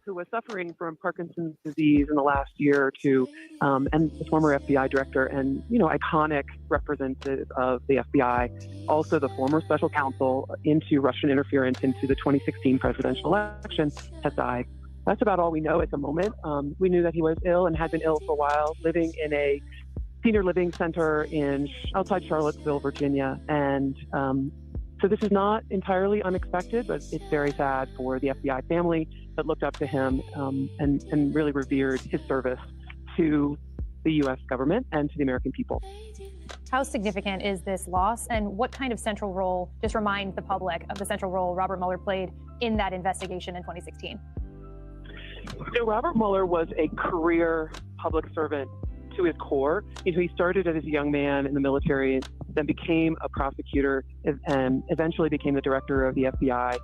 who was suffering from Parkinson's disease in the last year or two, and the former FBI director and, iconic representative of the FBI, also the former special counsel into Russian interference into the 2016 presidential election, has died. That's about all we know at the moment. We knew that he was ill and had been ill for a while, living in a senior living center outside Charlottesville, Virginia. And so this is not entirely unexpected, but it's very sad for the FBI family that looked up to him and really revered his service to the U.S. government and to the American people. How significant is this loss, and what kind of central role, just remind the public of the central role Robert Mueller played in that investigation in 2016? So Robert Mueller was a career public servant to to his core. He started as a young man in the military, then became a prosecutor, and eventually became the director of the FBI.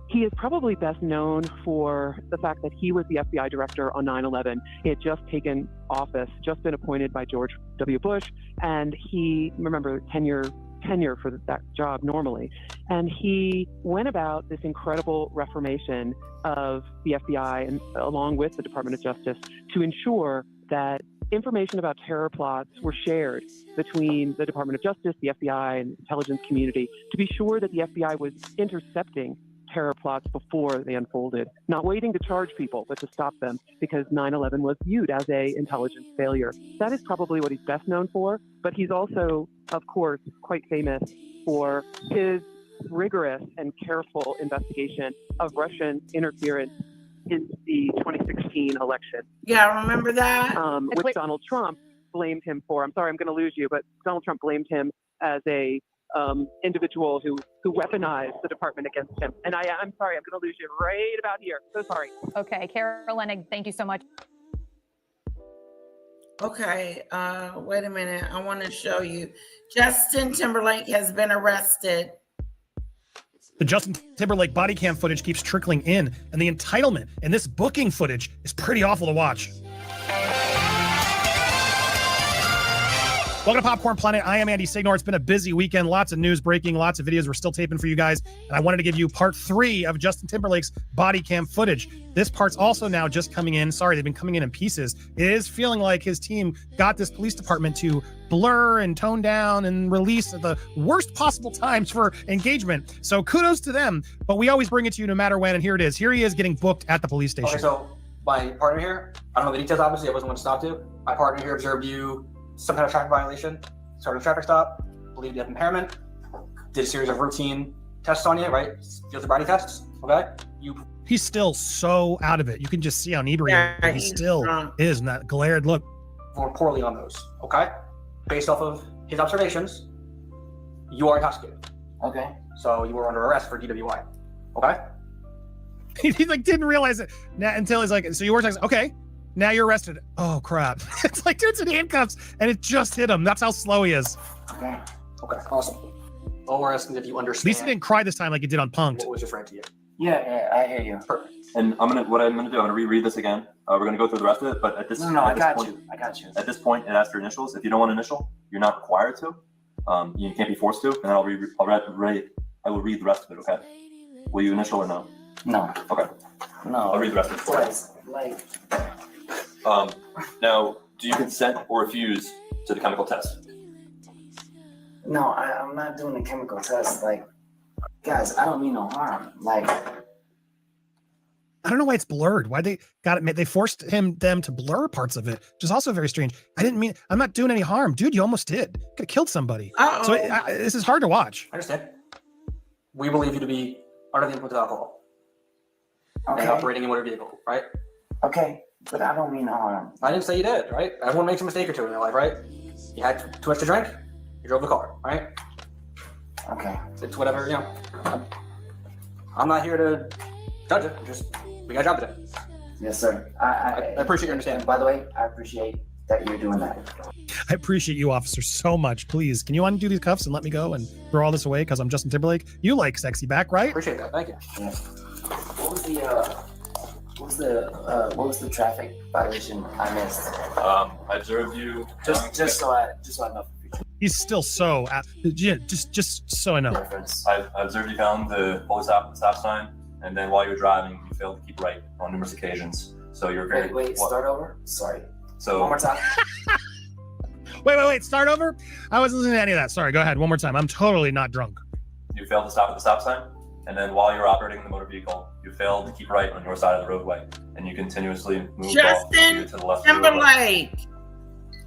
He is probably best known for the fact that he was the FBI director on 9/11. He had just taken office, just been appointed by George W. Bush, and he, remember, tenure for that job normally. And he went about this incredible reformation of the FBI and along with the Department of Justice to ensure that information about terror plots were shared between the Department of Justice, the FBI, and the intelligence community to be sure that the FBI was intercepting terror plots before they unfolded, not waiting to charge people, but to stop them, because 9/11 was viewed as a intelligence failure. That is probably what he's best known for, but he's also, of course, quite famous for his rigorous and careful investigation of Russian interference in the 2016 election. Yeah, I remember that. Which Donald Trump blamed him for. I'm sorry, I'm going to lose you, but Donald Trump blamed him as a individual who weaponized the department against him. And I'm sorry, I'm going to lose you right about here. So sorry. Okay, Carol Leonnig, thank you so much. Okay, wait a minute. I want to show you. Justin Timberlake has been arrested. The Justin Timberlake body cam footage keeps trickling in, and the entitlement in this booking footage is pretty awful to watch. Welcome to Popcorn Planet. I am Andy Signor. It's been a busy weekend. Lots of news breaking, lots of videos we're still taping for you guys. And I wanted to give you part 3 of Justin Timberlake's body cam footage. This part's also now just coming in. Sorry, they've been coming in pieces. It is feeling like his team got this police department to blur and tone down and release at the worst possible times for engagement. So kudos to them. But we always bring it to you no matter when. And here it is. Here he is getting booked at the police station. Okay, so my partner here, I don't know the details, obviously. I wasn't one to stop to. My partner here observed you some kind of traffic violation, started a traffic stop, believed you have impairment, did a series of routine tests on you, right? Field sobriety tests, okay? He's still so out of it. You can just see how inebriated he still is in that glared look. Performed poorly on those, okay? Based off of his observations, you are intoxicated. Okay. So you were under arrest for DWI, okay? He like didn't realize it until he's like, so you were intoxicated. Okay. Now you're arrested. Oh, crap. It's like dude's in handcuffs, and it just hit him. That's how slow he is. Okay, awesome. All we're asking is if you understand. At least he didn't cry this time like he did on Punk'd. What was your friend to you? Yeah, I hear you. Perfect. And I'm gonna reread this again. We're gonna go through the rest of it, but at this I got you. At this point, it asks for initials. If you don't want initial, you're not required to. You can't be forced to. And then I will read the rest of it. Okay. Will you initial or no? No. Okay. No. I'll read the rest of it for you. Like. Now, do you consent or refuse to the chemical test? No, I'm not doing the chemical test. Like, guys, I don't mean no harm. Like, I don't know why it's blurred. Why they got it? They forced them to blur parts of it, which is also very strange. I'm not doing any harm, dude. You almost did. Could have killed somebody. Uh-oh. So this is hard to watch. I understand. We believe you to be under the influence of alcohol. Okay. And operating in motor vehicle, right? Okay, but I don't mean no harm. I didn't say you did, right? Everyone makes a mistake or two in their life, right? You had too much to drink, you drove the car, right? Okay. It's whatever, you know. I'm not here to judge it. We got a job to do. Yes, sir. I appreciate your understanding. By the way, I appreciate that you're doing that. I appreciate you, officer, so much. Please, can you undo these cuffs and let me go and throw all this away because I'm Justin Timberlake? You like sexy back, right? Appreciate that. Thank you. Yeah. What was the traffic violation I missed? I observed you. Just so I know. He's still so just so I know. I observed you found the police stop sign, and then while you were driving, you failed to keep right on numerous occasions. So you're very. Wait, start over. Sorry. So one more time. Wait, start over? I wasn't listening to any of that. Sorry, go ahead. One more time. I'm totally not drunk. You failed to stop at the stop sign, and then while you were operating the motor vehicle, you failed to keep right on your side of the roadway, and you continuously moved Justin to the left. Timberlake.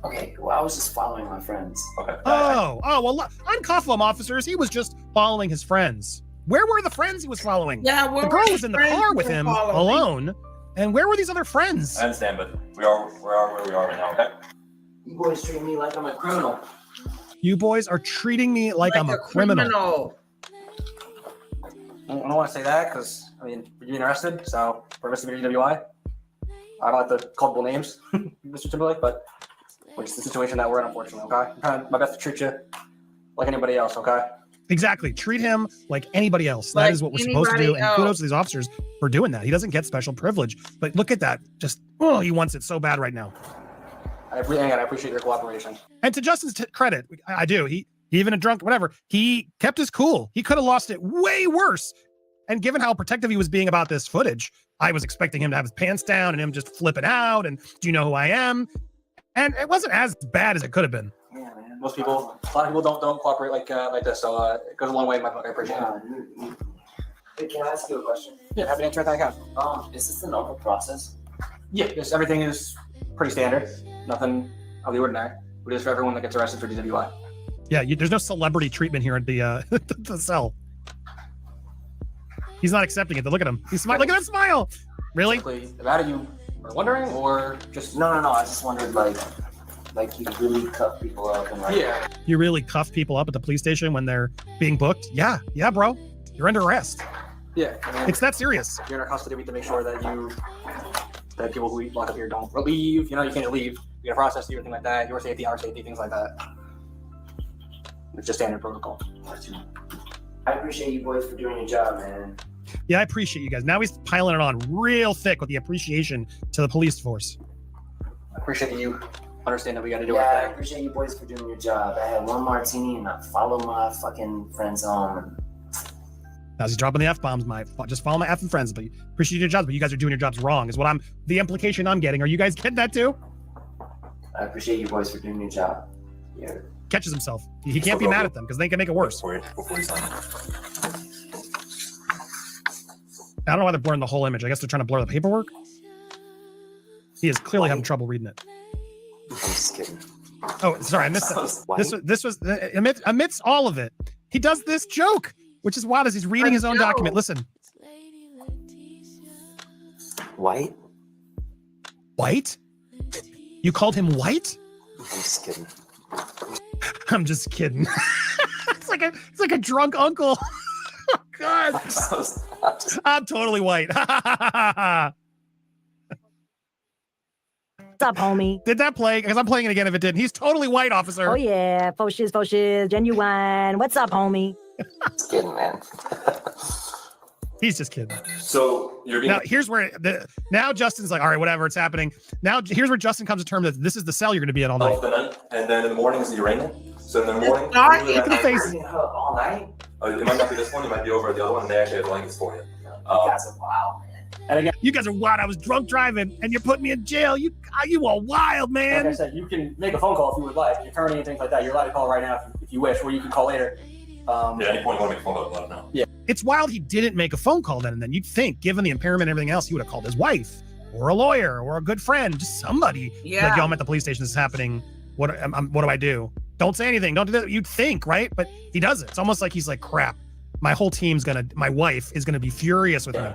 Okay, well, I was just following my friends. Okay. Well, uncuff him, officers. He was just following his friends. Where were the friends he was following? Yeah, the girl was in the car with him alone. And where were these other friends? I understand, but we are where we are right now, okay? You boys treat me like I'm a criminal. You boys are treating me like I'm a criminal. I don't want to say that because, I mean, you're being arrested, so for misdemeanor DWI, I don't like to call people names, Mr. Timberlake, but which is the situation that we're in, unfortunately. Okay, I'm trying my best to treat you like anybody else. Okay. Exactly. Treat him like anybody else. Like that is what we're supposed to do. And anybody kudos else. to these officers for doing that. He doesn't get special privilege. But look at that. Just, oh, he wants it so bad right now. I appreciate your cooperation. And to Justin's credit, I do. He even a drunk, whatever, he kept his cool. He could have lost it way worse. And given how protective he was being about this footage, I was expecting him to have his pants down and him just flipping out. And do you know who I am? And it wasn't as bad as it could have been. Yeah, man. A lot of people don't cooperate like this. So it goes a long way in my book. I appreciate it. Hey, can I ask you a question? Yeah, happy to answer anything I can. Is this the normal process? Yeah, everything is pretty standard. Nothing out of the ordinary. It is for everyone that gets arrested for DWI. Yeah, there's no celebrity treatment here at the the cell. He's not accepting it. Look at him. He's smiling. Look at that smile. Really? That you are wondering, or just No. I just wondered, like you really cuff people up and like. Yeah. You really cuff people up at the police station when they're being booked? Yeah, bro. You're under arrest. Yeah. I mean, It's that serious. you're in our custody. We have to make sure that people who lock up here don't leave. You know, you can't leave. We gotta process you, everything like that. Your safety, our safety, things like that. It's just standard protocol. I appreciate you boys for doing your job, man. Yeah, I appreciate you guys. Now he's piling it on real thick with the appreciation to the police force. I appreciate you understand that we gotta do Yeah, our I thing. appreciate you boys for doing your job. I had one martini and I follow my fucking friends home. Now he's dropping the F-bombs. Just follow my effing friends. But appreciate your jobs, but you guys are doing your jobs wrong, is what the implication I'm getting. Are you guys getting that too? I appreciate you boys for doing your job. Yeah. Catches himself. He can't be mad at them because they can make it worse. Before you sign. I don't know why they're blurring the whole image. I guess they're trying to blur the paperwork. He is clearly having trouble reading it. I'm just kidding. Oh, sorry, I missed that. This was amidst all of it. He does this joke, which is wild as he's reading his own document. Listen. White? White? You called him white? I'm just kidding. I'm just kidding. It's like a drunk uncle. Oh God. I'm totally white. What's up, homie? Did that play? Because I'm playing it again if it didn't. He's totally white, officer. Oh yeah, faux shiz, genuine. What's up, homie? Just kidding, man. He's just kidding. So you're being Now here's where now Justin's like, all right, whatever, it's happening. Now here's where Justin comes to terms that this is the cell you're going to be in all night. off the night, and then in the morning is the arraignment. So in the morning, dark, usually into the at face. 9:30. All night? It might not be this one. It might be over at the other one. And they actually have blankets for you. That's a wow, man. And again, you guys are wild. I was drunk driving, and you're putting me in jail. You are wild, man. Like I said, you can make a phone call if you would like, your attorney and things like that. You're allowed to call right now if you wish, or you can call later. Yeah, at any point you want to make a phone call, let them know. Yeah. It's wild he didn't make a phone call then and then. You'd think, given the impairment and everything else, he would have called his wife or a lawyer or a good friend, just somebody. Yeah. Like, yo, I'm at the police station. This is happening. What do I do? Don't say anything. Don't do that. You'd think, right? But he doesn't. It's almost like he's like, crap. My whole team's my wife is gonna be furious with me.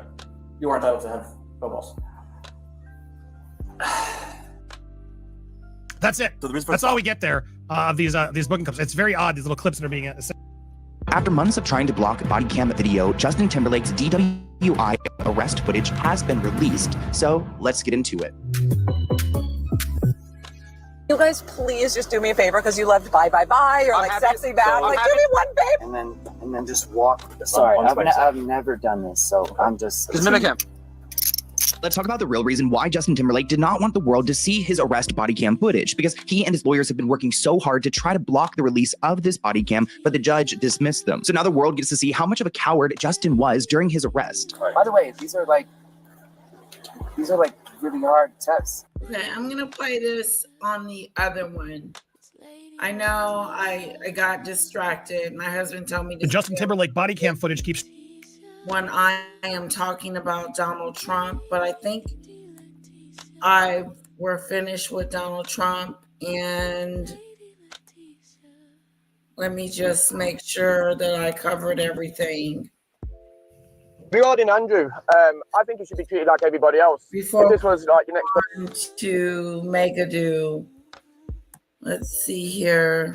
You are entitled to him. No balls. That's it. That's all we get there of these booking clips. It's very odd, these little clips that are being After months of trying to block body cam video, Justin Timberlake's DWI arrest footage has been released. So let's get into it. You guys, please just do me a favor because you loved Bye Bye Bye or like Sexy Back. Like, give me one, babe. And then just walk. Sorry, I've never done this, so I'm just mimic him. Let's talk about the real reason why Justin Timberlake did not want the world to see his arrest body cam footage, because he and his lawyers have been working so hard to try to block the release of this body cam, but the judge dismissed them. So now the world gets to see how much of a coward Justin was during his arrest. By the way, these are like really hard tests. Okay, I'm gonna play this on the other one. I know I got distracted. My husband told me The Justin Timberlake body cam footage keeps when I am talking about Donald Trump, but I think we're finished with Donald Trump, and let me just make sure that I covered everything. Regarding Andrew, I think he should be treated like everybody else. Before if this was like your next to Megadu, let's see here.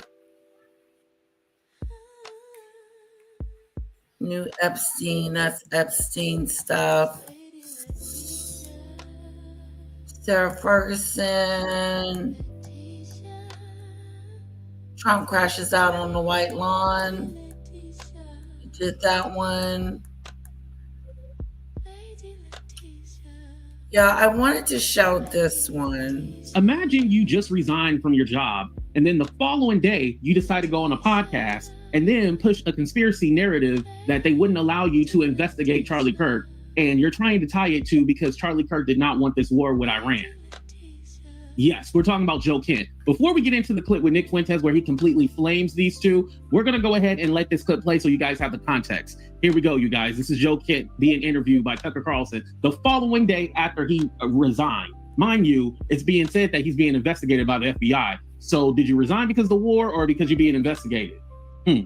New Epstein, that's Epstein stuff. Sarah Ferguson. Trump crashes out on the White Lawn. Did that one. Yeah, I wanted to show this one. Imagine you just resigned from your job, and then the following day, you decide to go on a podcast and then push a conspiracy narrative that they wouldn't allow you to investigate Charlie Kirk. And you're trying to tie it to because Charlie Kirk did not want this war with Iran. Yes, we're talking about Joe Kent. Before we get into the clip with Nick Fuentes where he completely flames these two, we're going to go ahead and let this clip play so you guys have the context. Here we go, you guys. This is Joe Kent being interviewed by Tucker Carlson the following day after he resigned. Mind you, it's being said that he's being investigated by the FBI. So did you resign because of the war or because you're being investigated? And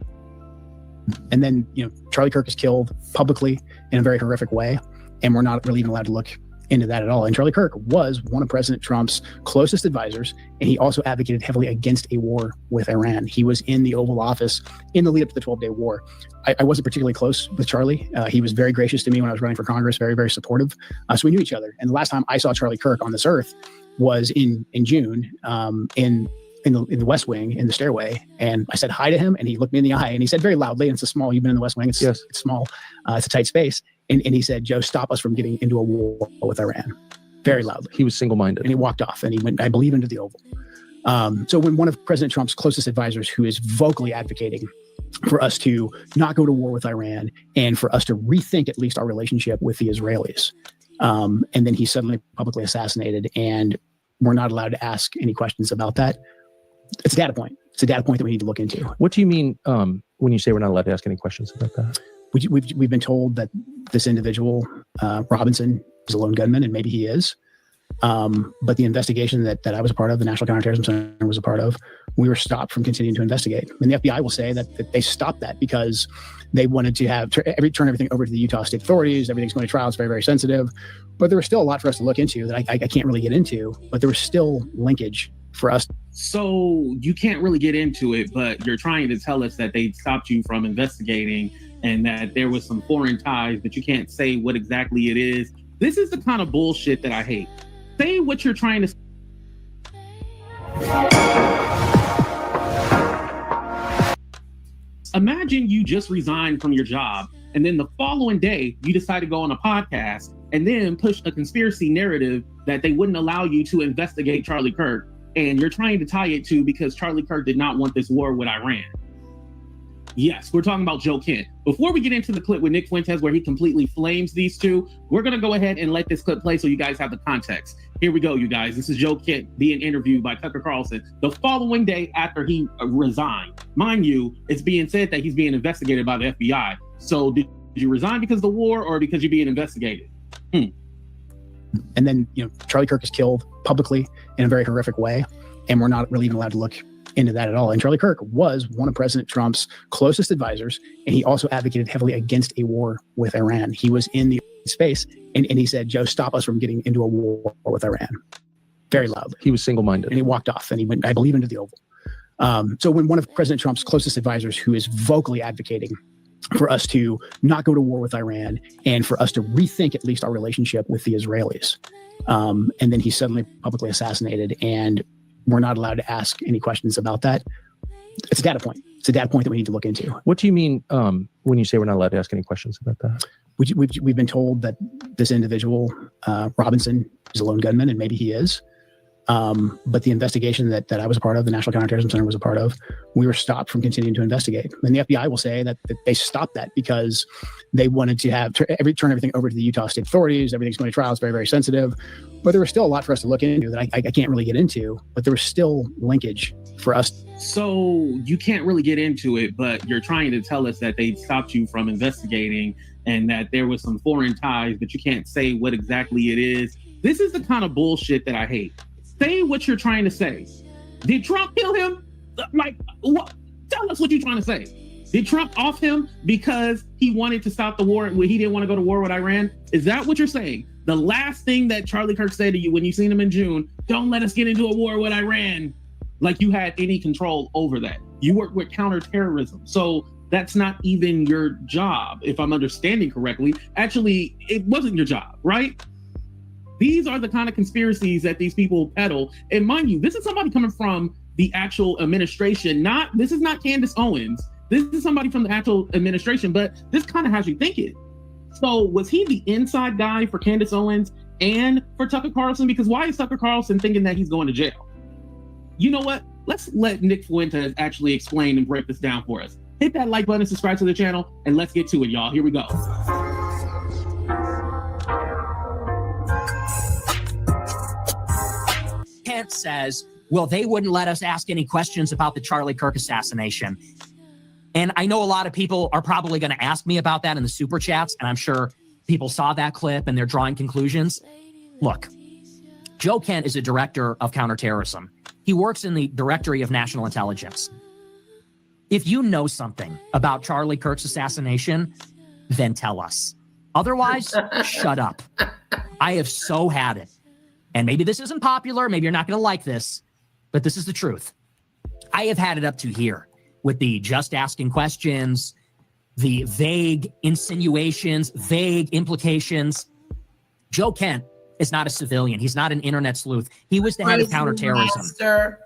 then, Charlie Kirk is killed publicly in a very horrific way. And we're not really even allowed to look into that at all. And Charlie Kirk was one of President Trump's closest advisors, and he also advocated heavily against a war with Iran. He was in the Oval Office in the lead up to the 12-day war. I wasn't particularly close with Charlie. He was very gracious to me when I was running for Congress, very, very supportive. So we knew each other. And the last time I saw Charlie Kirk on this earth was in June in the West Wing, in the stairway. And I said hi to him, and he looked me in the eye, and he said very loudly, and it's a small, you've been in the West Wing, it's small, it's a tight space. And he said, Joe, stop us from getting into a war with Iran. Very loudly. He was single-minded. And he walked off, and he went, I believe, into the Oval. So when one of President Trump's closest advisors, who is vocally advocating for us to not go to war with Iran and for us to rethink at least our relationship with the Israelis, and then he's suddenly publicly assassinated, and we're not allowed to ask any questions about that. It's a data point. It's a data point that we need to look into. What do you mean when you say we're not allowed to ask any questions about that? We've been told that this individual, Robinson, is a lone gunman, and maybe he is. But the investigation that I was a part of, the National Counterterrorism Center was a part of, we were stopped from continuing to investigate. And the FBI will say that they stopped that because they wanted to have turn everything over to the Utah state authorities. Everything's going to trial. It's very, very sensitive. But there was still a lot for us to look into that I can't really get into. But there was still linkage for us. So you can't really get into it, but you're trying to tell us that they stopped you from investigating and that there was some foreign ties, but you can't say what exactly it is. This is the kind of bullshit that I hate. Say what you're trying to say. Imagine you just resigned from your job, and then the following day, you decide to go on a podcast and then push a conspiracy narrative that they wouldn't allow you to investigate Charlie Kirk. And you're trying to tie it to because Charlie Kirk did not want this war with Iran. Yes, we're talking about Joe Kent. Before we get into the clip with Nick Fuentes where he completely flames these two, we're going to go ahead and let this clip play so you guys have the context. Here we go, you guys. This is Joe Kent being interviewed by Tucker Carlson the following day after he resigned. Mind you, it's being said that he's being investigated by the FBI. So did you resign because of the war or because you're being investigated? And then, Charlie Kirk is killed publicly in a very horrific way. And we're not really even allowed to look into that at all. And Charlie Kirk was one of President Trump's closest advisors, and he also advocated heavily against a war with Iran. He was in the space, and he said, Joe, stop us from getting into a war with Iran. Very loudly. He was single-minded. And he walked off, and he went, I believe, into the Oval. So when one of President Trump's closest advisors, who is vocally advocating for us to not go to war with Iran and for us to rethink at least our relationship with the Israelis, and then he's suddenly publicly assassinated, and we're not allowed to ask any questions about that. It's a data point. It's a data point that we need to look into. What do you mean when you say we're not allowed to ask any questions about that? We've been told that this individual, Robinson, is a lone gunman, and maybe he is. But the investigation that I was a part of, the National Counterterrorism Center was a part of, we were stopped from continuing to investigate. And the FBI will say that they stopped that because they wanted to have turn everything over to the Utah state authorities. Everything's going to trial. It's very, very sensitive. But there was still a lot for us to look into that I can't really get into. But there was still linkage for us. So you can't really get into it, but you're trying to tell us that they stopped you from investigating and that there was some foreign ties, but you can't say what exactly it is. This is the kind of bullshit that I hate. Say what you're trying to say. Did Trump kill him? Like, what? Tell us what you're trying to say. Did Trump off him because he wanted to stop the war? He didn't want to go to war with Iran? Is that what you're saying? The last thing that Charlie Kirk said to you when you seen him in June, don't let us get into a war with Iran. Like you had any control over that. You work with counterterrorism. So that's not even your job, if I'm understanding correctly. Actually, it wasn't your job, right? These are the kind of conspiracies that these people peddle. And mind you, this is somebody coming from the actual administration. This is not Candace Owens. This is somebody from the actual administration, but this kind of has you thinking. So was he the inside guy for Candace Owens and for Tucker Carlson? Because why is Tucker Carlson thinking that he's going to jail? You know what? Let's let Nick Fuentes actually explain and break this down for us. Hit that like button, subscribe to the channel, and let's get to it, y'all. Here we go. Kent says, well, they wouldn't let us ask any questions about the Charlie Kirk assassination. And I know a lot of people are probably going to ask me about that in the super chats, and I'm sure people saw that clip and they're drawing conclusions. Look, Joe Kent is a director of counterterrorism. He works in the Directory of National Intelligence. If you know something about Charlie Kirk's assassination, then tell us. Otherwise, shut up. I have so had it. And maybe this isn't popular, maybe you're not going to like this, but this is the truth. I have had it up to here with the just asking questions, the vague insinuations, vague implications. Joe Kent is not a civilian. He's not an internet sleuth. He was the head of counterterrorism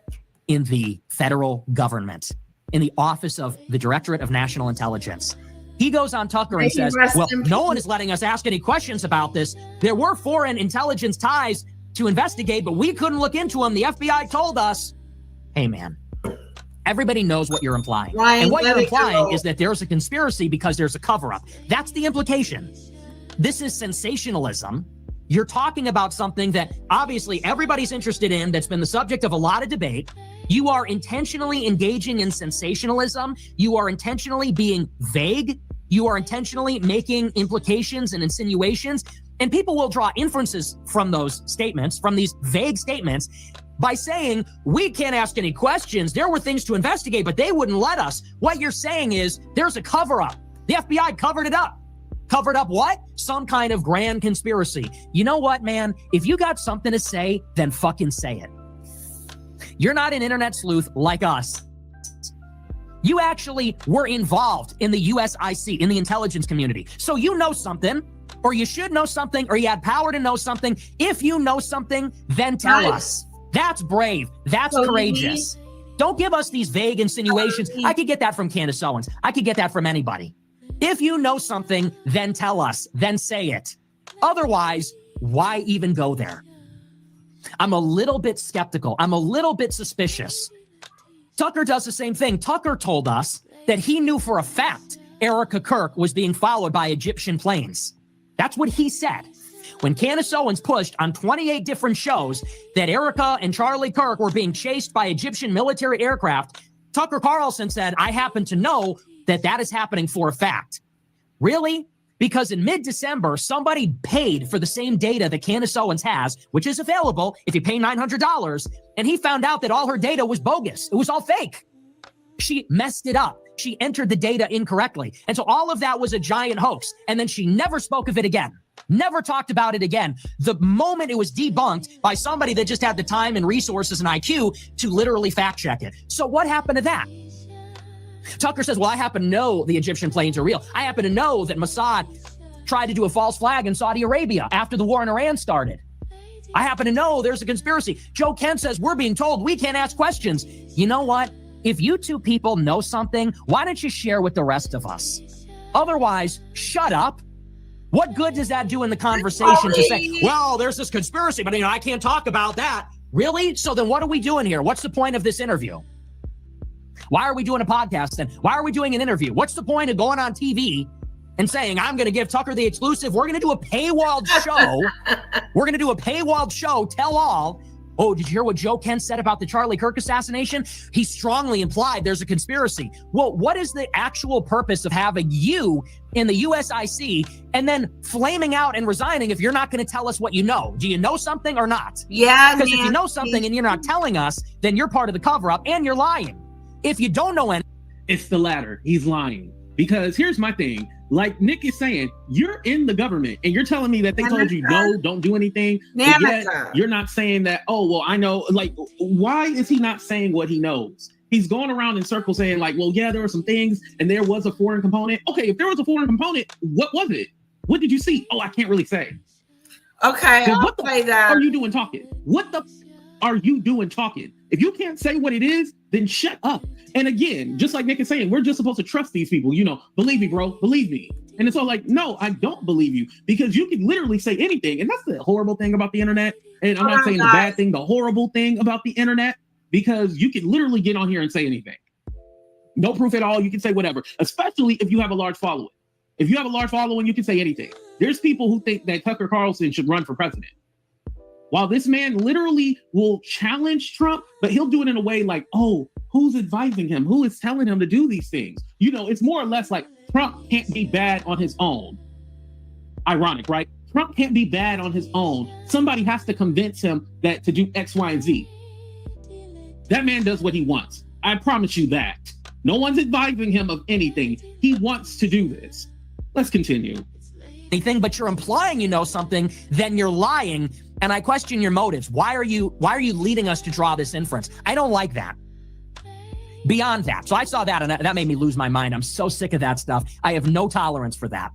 in the federal government, in the office of the Directorate of National Intelligence. He goes on Tucker and says, well, no one is letting us ask any questions about this. There were foreign intelligence ties to investigate, but we couldn't look into them. The FBI told us. Hey, man, everybody knows what you're implying. Ryan, and what you're implying is that there's a conspiracy because there's a cover-up. That's the implication. This is sensationalism. You're talking about something that obviously everybody's interested in, that's been the subject of a lot of debate. You are intentionally engaging in sensationalism. You are intentionally being vague. You are intentionally making implications and insinuations. And people will draw inferences from those statements, from these vague statements, by saying, we can't ask any questions. There were things to investigate, but they wouldn't let us. What you're saying is there's a cover-up. The FBI covered it up. Covered up what? Some kind of grand conspiracy. You know what, man? If you got something to say, then fucking say it. You're not an internet sleuth like us. You actually were involved in the USIC, in the intelligence community. So you know something, or you should know something, or you had power to know something. If you know something, then tell us. That's brave. That's courageous. Don't give us these vague insinuations. I could get that from Candace Owens. I could get that from anybody. If you know something, then tell us, then say it. Otherwise, why even go there? I'm a little bit skeptical. I'm a little bit suspicious. Tucker does the same thing. Tucker told us that he knew for a fact Erica Kirk was being followed by Egyptian planes. That's what he said. When Candace Owens pushed on 28 different shows that Erica and Charlie Kirk were being chased by Egyptian military aircraft, Tucker Carlson said, I happen to know that that is happening for a fact. Really? Because in mid-December, somebody paid for the same data that Candace Owens has, which is available if you pay $900, and he found out that all her data was bogus. It was all fake. She messed it up. She entered the data incorrectly. And so all of that was a giant hoax. And then she never spoke of it again. Never talked about it again. The moment it was debunked by somebody that just had the time and resources and IQ to literally fact check it. So what happened to that? Tucker says, well, I happen to know the Egyptian planes are real. I happen to know that Mossad tried to do a false flag in Saudi Arabia after the war in Iran started. I happen to know there's a conspiracy. Joe Kent says, we're being told we can't ask questions. You know what? If you two people know something, why don't you share with the rest of us? Otherwise, shut up. What good does that do in the conversation to say, well, there's this conspiracy, but I can't talk about that. Really? So then what are we doing here? What's the point of this interview? Why are we doing a podcast then? Why are we doing an interview? What's the point of going on TV and saying, I'm going to give Tucker the exclusive? We're going to do a paywalled show. We're going to do a paywalled show, tell all. Oh, did you hear what Joe Kent said about the Charlie Kirk assassination? He strongly implied there's a conspiracy. Well, what is the actual purpose of having you in the USIC and then flaming out and resigning if you're not going to tell us what you know? Do you know something or not? Yeah, because if you know something and you're not telling us, then you're part of the cover-up and you're lying. If you don't know anything. It's the latter. He's lying. Because here's my thing. Like Nick is saying, you're in the government and you're telling me that they told you, no, don't do anything. But yet you're not saying that, oh, well, I know. Like, why is he not saying what he knows? He's going around in circles saying like, well, yeah, there were some things and there was a foreign component. Okay, if there was a foreign component, what was it? What did you see? Oh, I can't really say. Okay, what the are you doing talking? What the are you doing talking? If you can't say what it is, then shut up. And again, just like Nick is saying, we're just supposed to trust these people. You know, believe me, bro, believe me. And it's all like, no, I don't believe you, because you can literally say anything. And that's the horrible thing about the internet. And I'm not saying the bad thing, the horrible thing about the internet, because you can literally get on here and say anything. No proof at all. You can say whatever, especially if you have a large following. If you have a large following, you can say anything. There's people who think that Tucker Carlson should run for president. While this man literally will challenge Trump, but he'll do it in a way like, oh, who's advising him? Who is telling him to do these things? You know, it's more or less like Trump can't be bad on his own. Ironic, right? Trump can't be bad on his own. Somebody has to convince him that to do X, Y, and Z. That man does what he wants. I promise you that. No one's advising him of anything. He wants to do this. Let's continue. Anything, but you're implying you know something, then you're lying. And I question your motives. Why are you leading us to draw this inference? I don't like that. Beyond that. So I saw that and that made me lose my mind. I'm so sick of that stuff. I have no tolerance for that.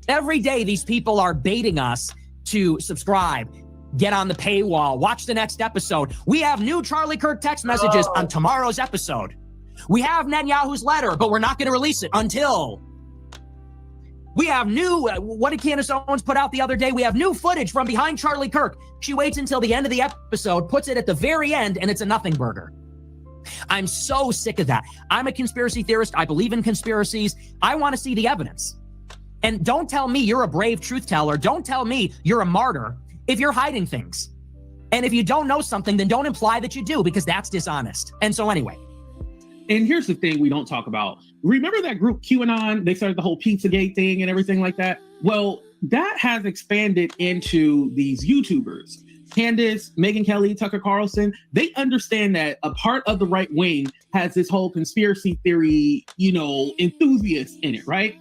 Every day these people are baiting us to subscribe, get on the paywall, watch the next episode. We have new Charlie Kirk text messages on tomorrow's episode. We have Netanyahu's letter, but we're not going to release it until... We have new, what did Candace Owens put out the other day? We have new footage from behind Charlie Kirk. She waits until the end of the episode, puts it at the very end, and it's a nothing burger. I'm so sick of that. I'm a conspiracy theorist. I believe in conspiracies. I want to see the evidence. And don't tell me you're a brave truth teller. Don't tell me you're a martyr if you're hiding things. And if you don't know something, then don't imply that you do, because that's dishonest. And so anyway. And here's the thing we don't talk about. Remember that group QAnon? They started the whole Pizzagate thing and everything like that. Well, that has expanded into these YouTubers. Candace, Megyn Kelly, Tucker Carlson, they understand that a part of the right wing has this whole conspiracy theory, enthusiast in it, right?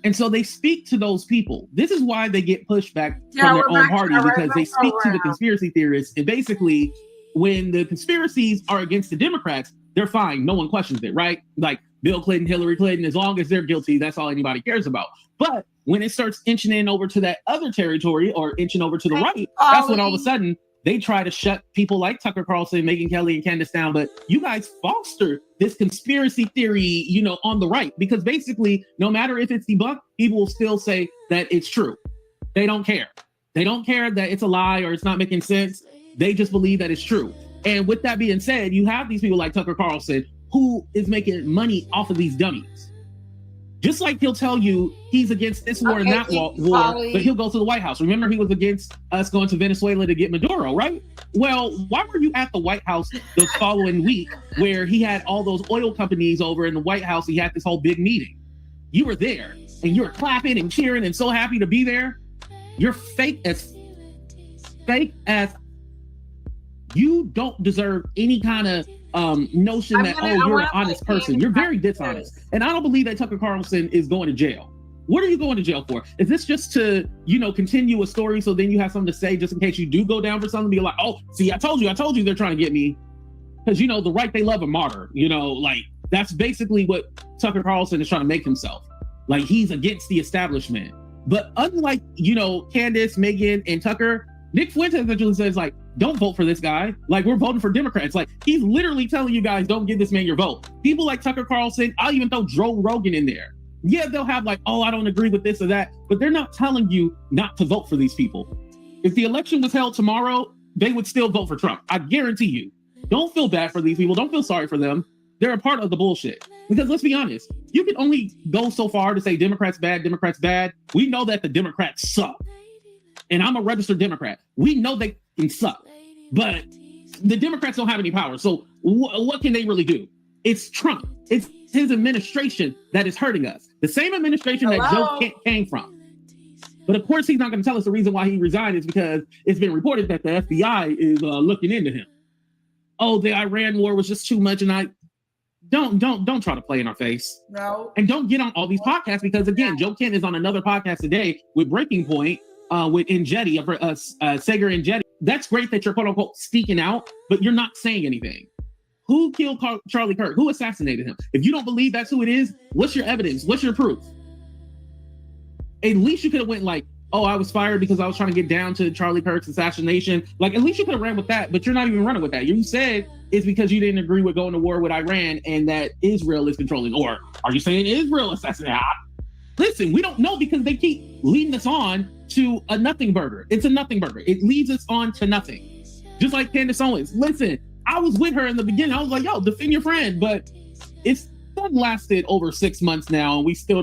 And so they speak to those people. This is why they get pushback from their own party, because they speak to the conspiracy theorists. And basically, when the conspiracies are against the Democrats, they're fine. No one questions it, right? Like Bill Clinton, Hillary Clinton, as long as they're guilty, that's all anybody cares about. But when it starts inching in over to that other territory or inching over to the right, that's when all of a sudden they try to shut people like Tucker Carlson, Megyn Kelly, and Candace down. But you guys foster this conspiracy theory, on the right, because basically, no matter if it's debunked, people will still say that it's true. They don't care. They don't care that it's a lie or it's not making sense. They just believe that it's true. And with that being said, you have these people like Tucker Carlson who is making money off of these dummies. Just like he'll tell you he's against this war and that war, but he'll go to the White House. Remember, he was against us going to Venezuela to get Maduro, right? Well, why were you at the White House the following week where he had all those oil companies over in the White House? He had this whole big meeting. You were there and you were clapping and cheering and so happy to be there. You're fake as you don't deserve any kind of notion that, you're an honest person. You're very dishonest. And I don't believe that Tucker Carlson is going to jail. What are you going to jail for? Is this just to, continue a story so then you have something to say just in case you do go down for something? Be like, oh, see, I told you they're trying to get me. Because, the right, they love a martyr. That's basically what Tucker Carlson is trying to make himself. Like, he's against the establishment. But unlike, Candace, Megyn, and Tucker, Nick Fuentes actually says, like, don't vote for this guy. Like, we're voting for Democrats. Like, he's literally telling you guys, don't give this man your vote. People like Tucker Carlson, I'll even throw Joe Rogan in there. Yeah, they'll have like, oh, I don't agree with this or that, but they're not telling you not to vote for these people. If the election was held tomorrow, they would still vote for Trump. I guarantee you. Don't feel bad for these people. Don't feel sorry for them. They're a part of the bullshit. Because let's be honest, you can only go so far to say Democrats bad, Democrats bad. We know that the Democrats suck. And I'm a registered Democrat. We know they can suck, but the Democrats don't have any power. So what can they really do? It's Trump. It's his administration that is hurting us. The same administration that Joe came from. But of course, he's not going to tell us the reason why he resigned is because it's been reported that the FBI is looking into him. Oh, the Iran war was just too much, and I don't try to play in our face. No. And don't get on all these podcasts because again, Joe Kent is on another podcast today with Breaking Point. With Enjetti, Sager Enjetti. That's great that you're quote unquote speaking out, but you're not saying anything. Who killed Charlie Kirk? Who assassinated him? If you don't believe that's who it is, what's your evidence? What's your proof? At least you could have went like, oh, I was fired because I was trying to get down to Charlie Kirk's assassination. Like, at least you could have ran with that, but you're not even running with that. You said it's because you didn't agree with going to war with Iran and that Israel is controlling. Or are you saying Israel assassinated? Listen, we don't know because they keep leading us on to a nothing burger. It's a nothing burger. It leads us on to nothing. Just like Candace Owens. Listen, I was with her in the beginning. I was like, yo, defend your friend. But it's lasted over 6 months now, and we're still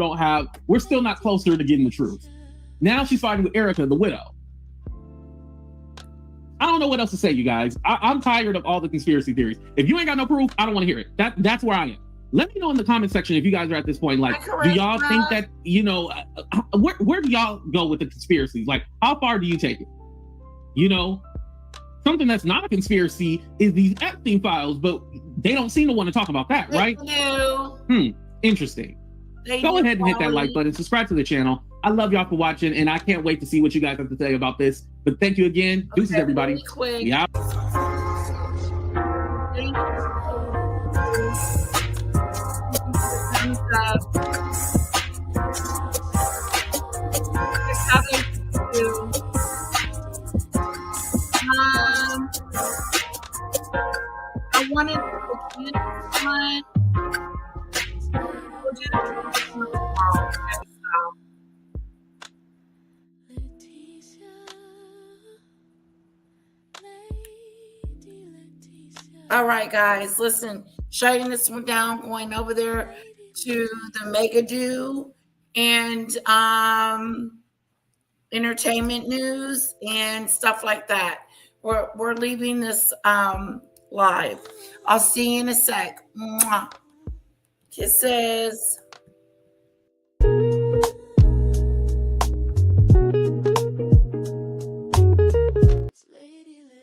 not closer to getting the truth. Now she's fighting with Erica, the widow. I don't know what else to say, you guys. I'm tired of all the conspiracy theories. If you ain't got no proof, I don't want to hear it. That's where I am. Let me know in the comment section if you guys are at this point. Like, do y'all think that, you know, where do y'all go with the conspiracies? Like, how far do you take it? You know, something that's not a conspiracy is these Epstein files, but they don't seem to want to talk about that, right? Interesting. Go ahead and hit that like button, subscribe to the channel. I love y'all for watching, and I can't wait to see what you guys have to say about this. But thank you again. Deuces, everybody. Yeah. Thank you. I wanted to get one. All right, guys, listen, shutting this one down, going over there to the Megadu and entertainment news and stuff like that. We're leaving this live. I'll see you in a sec. Mwah. Kisses.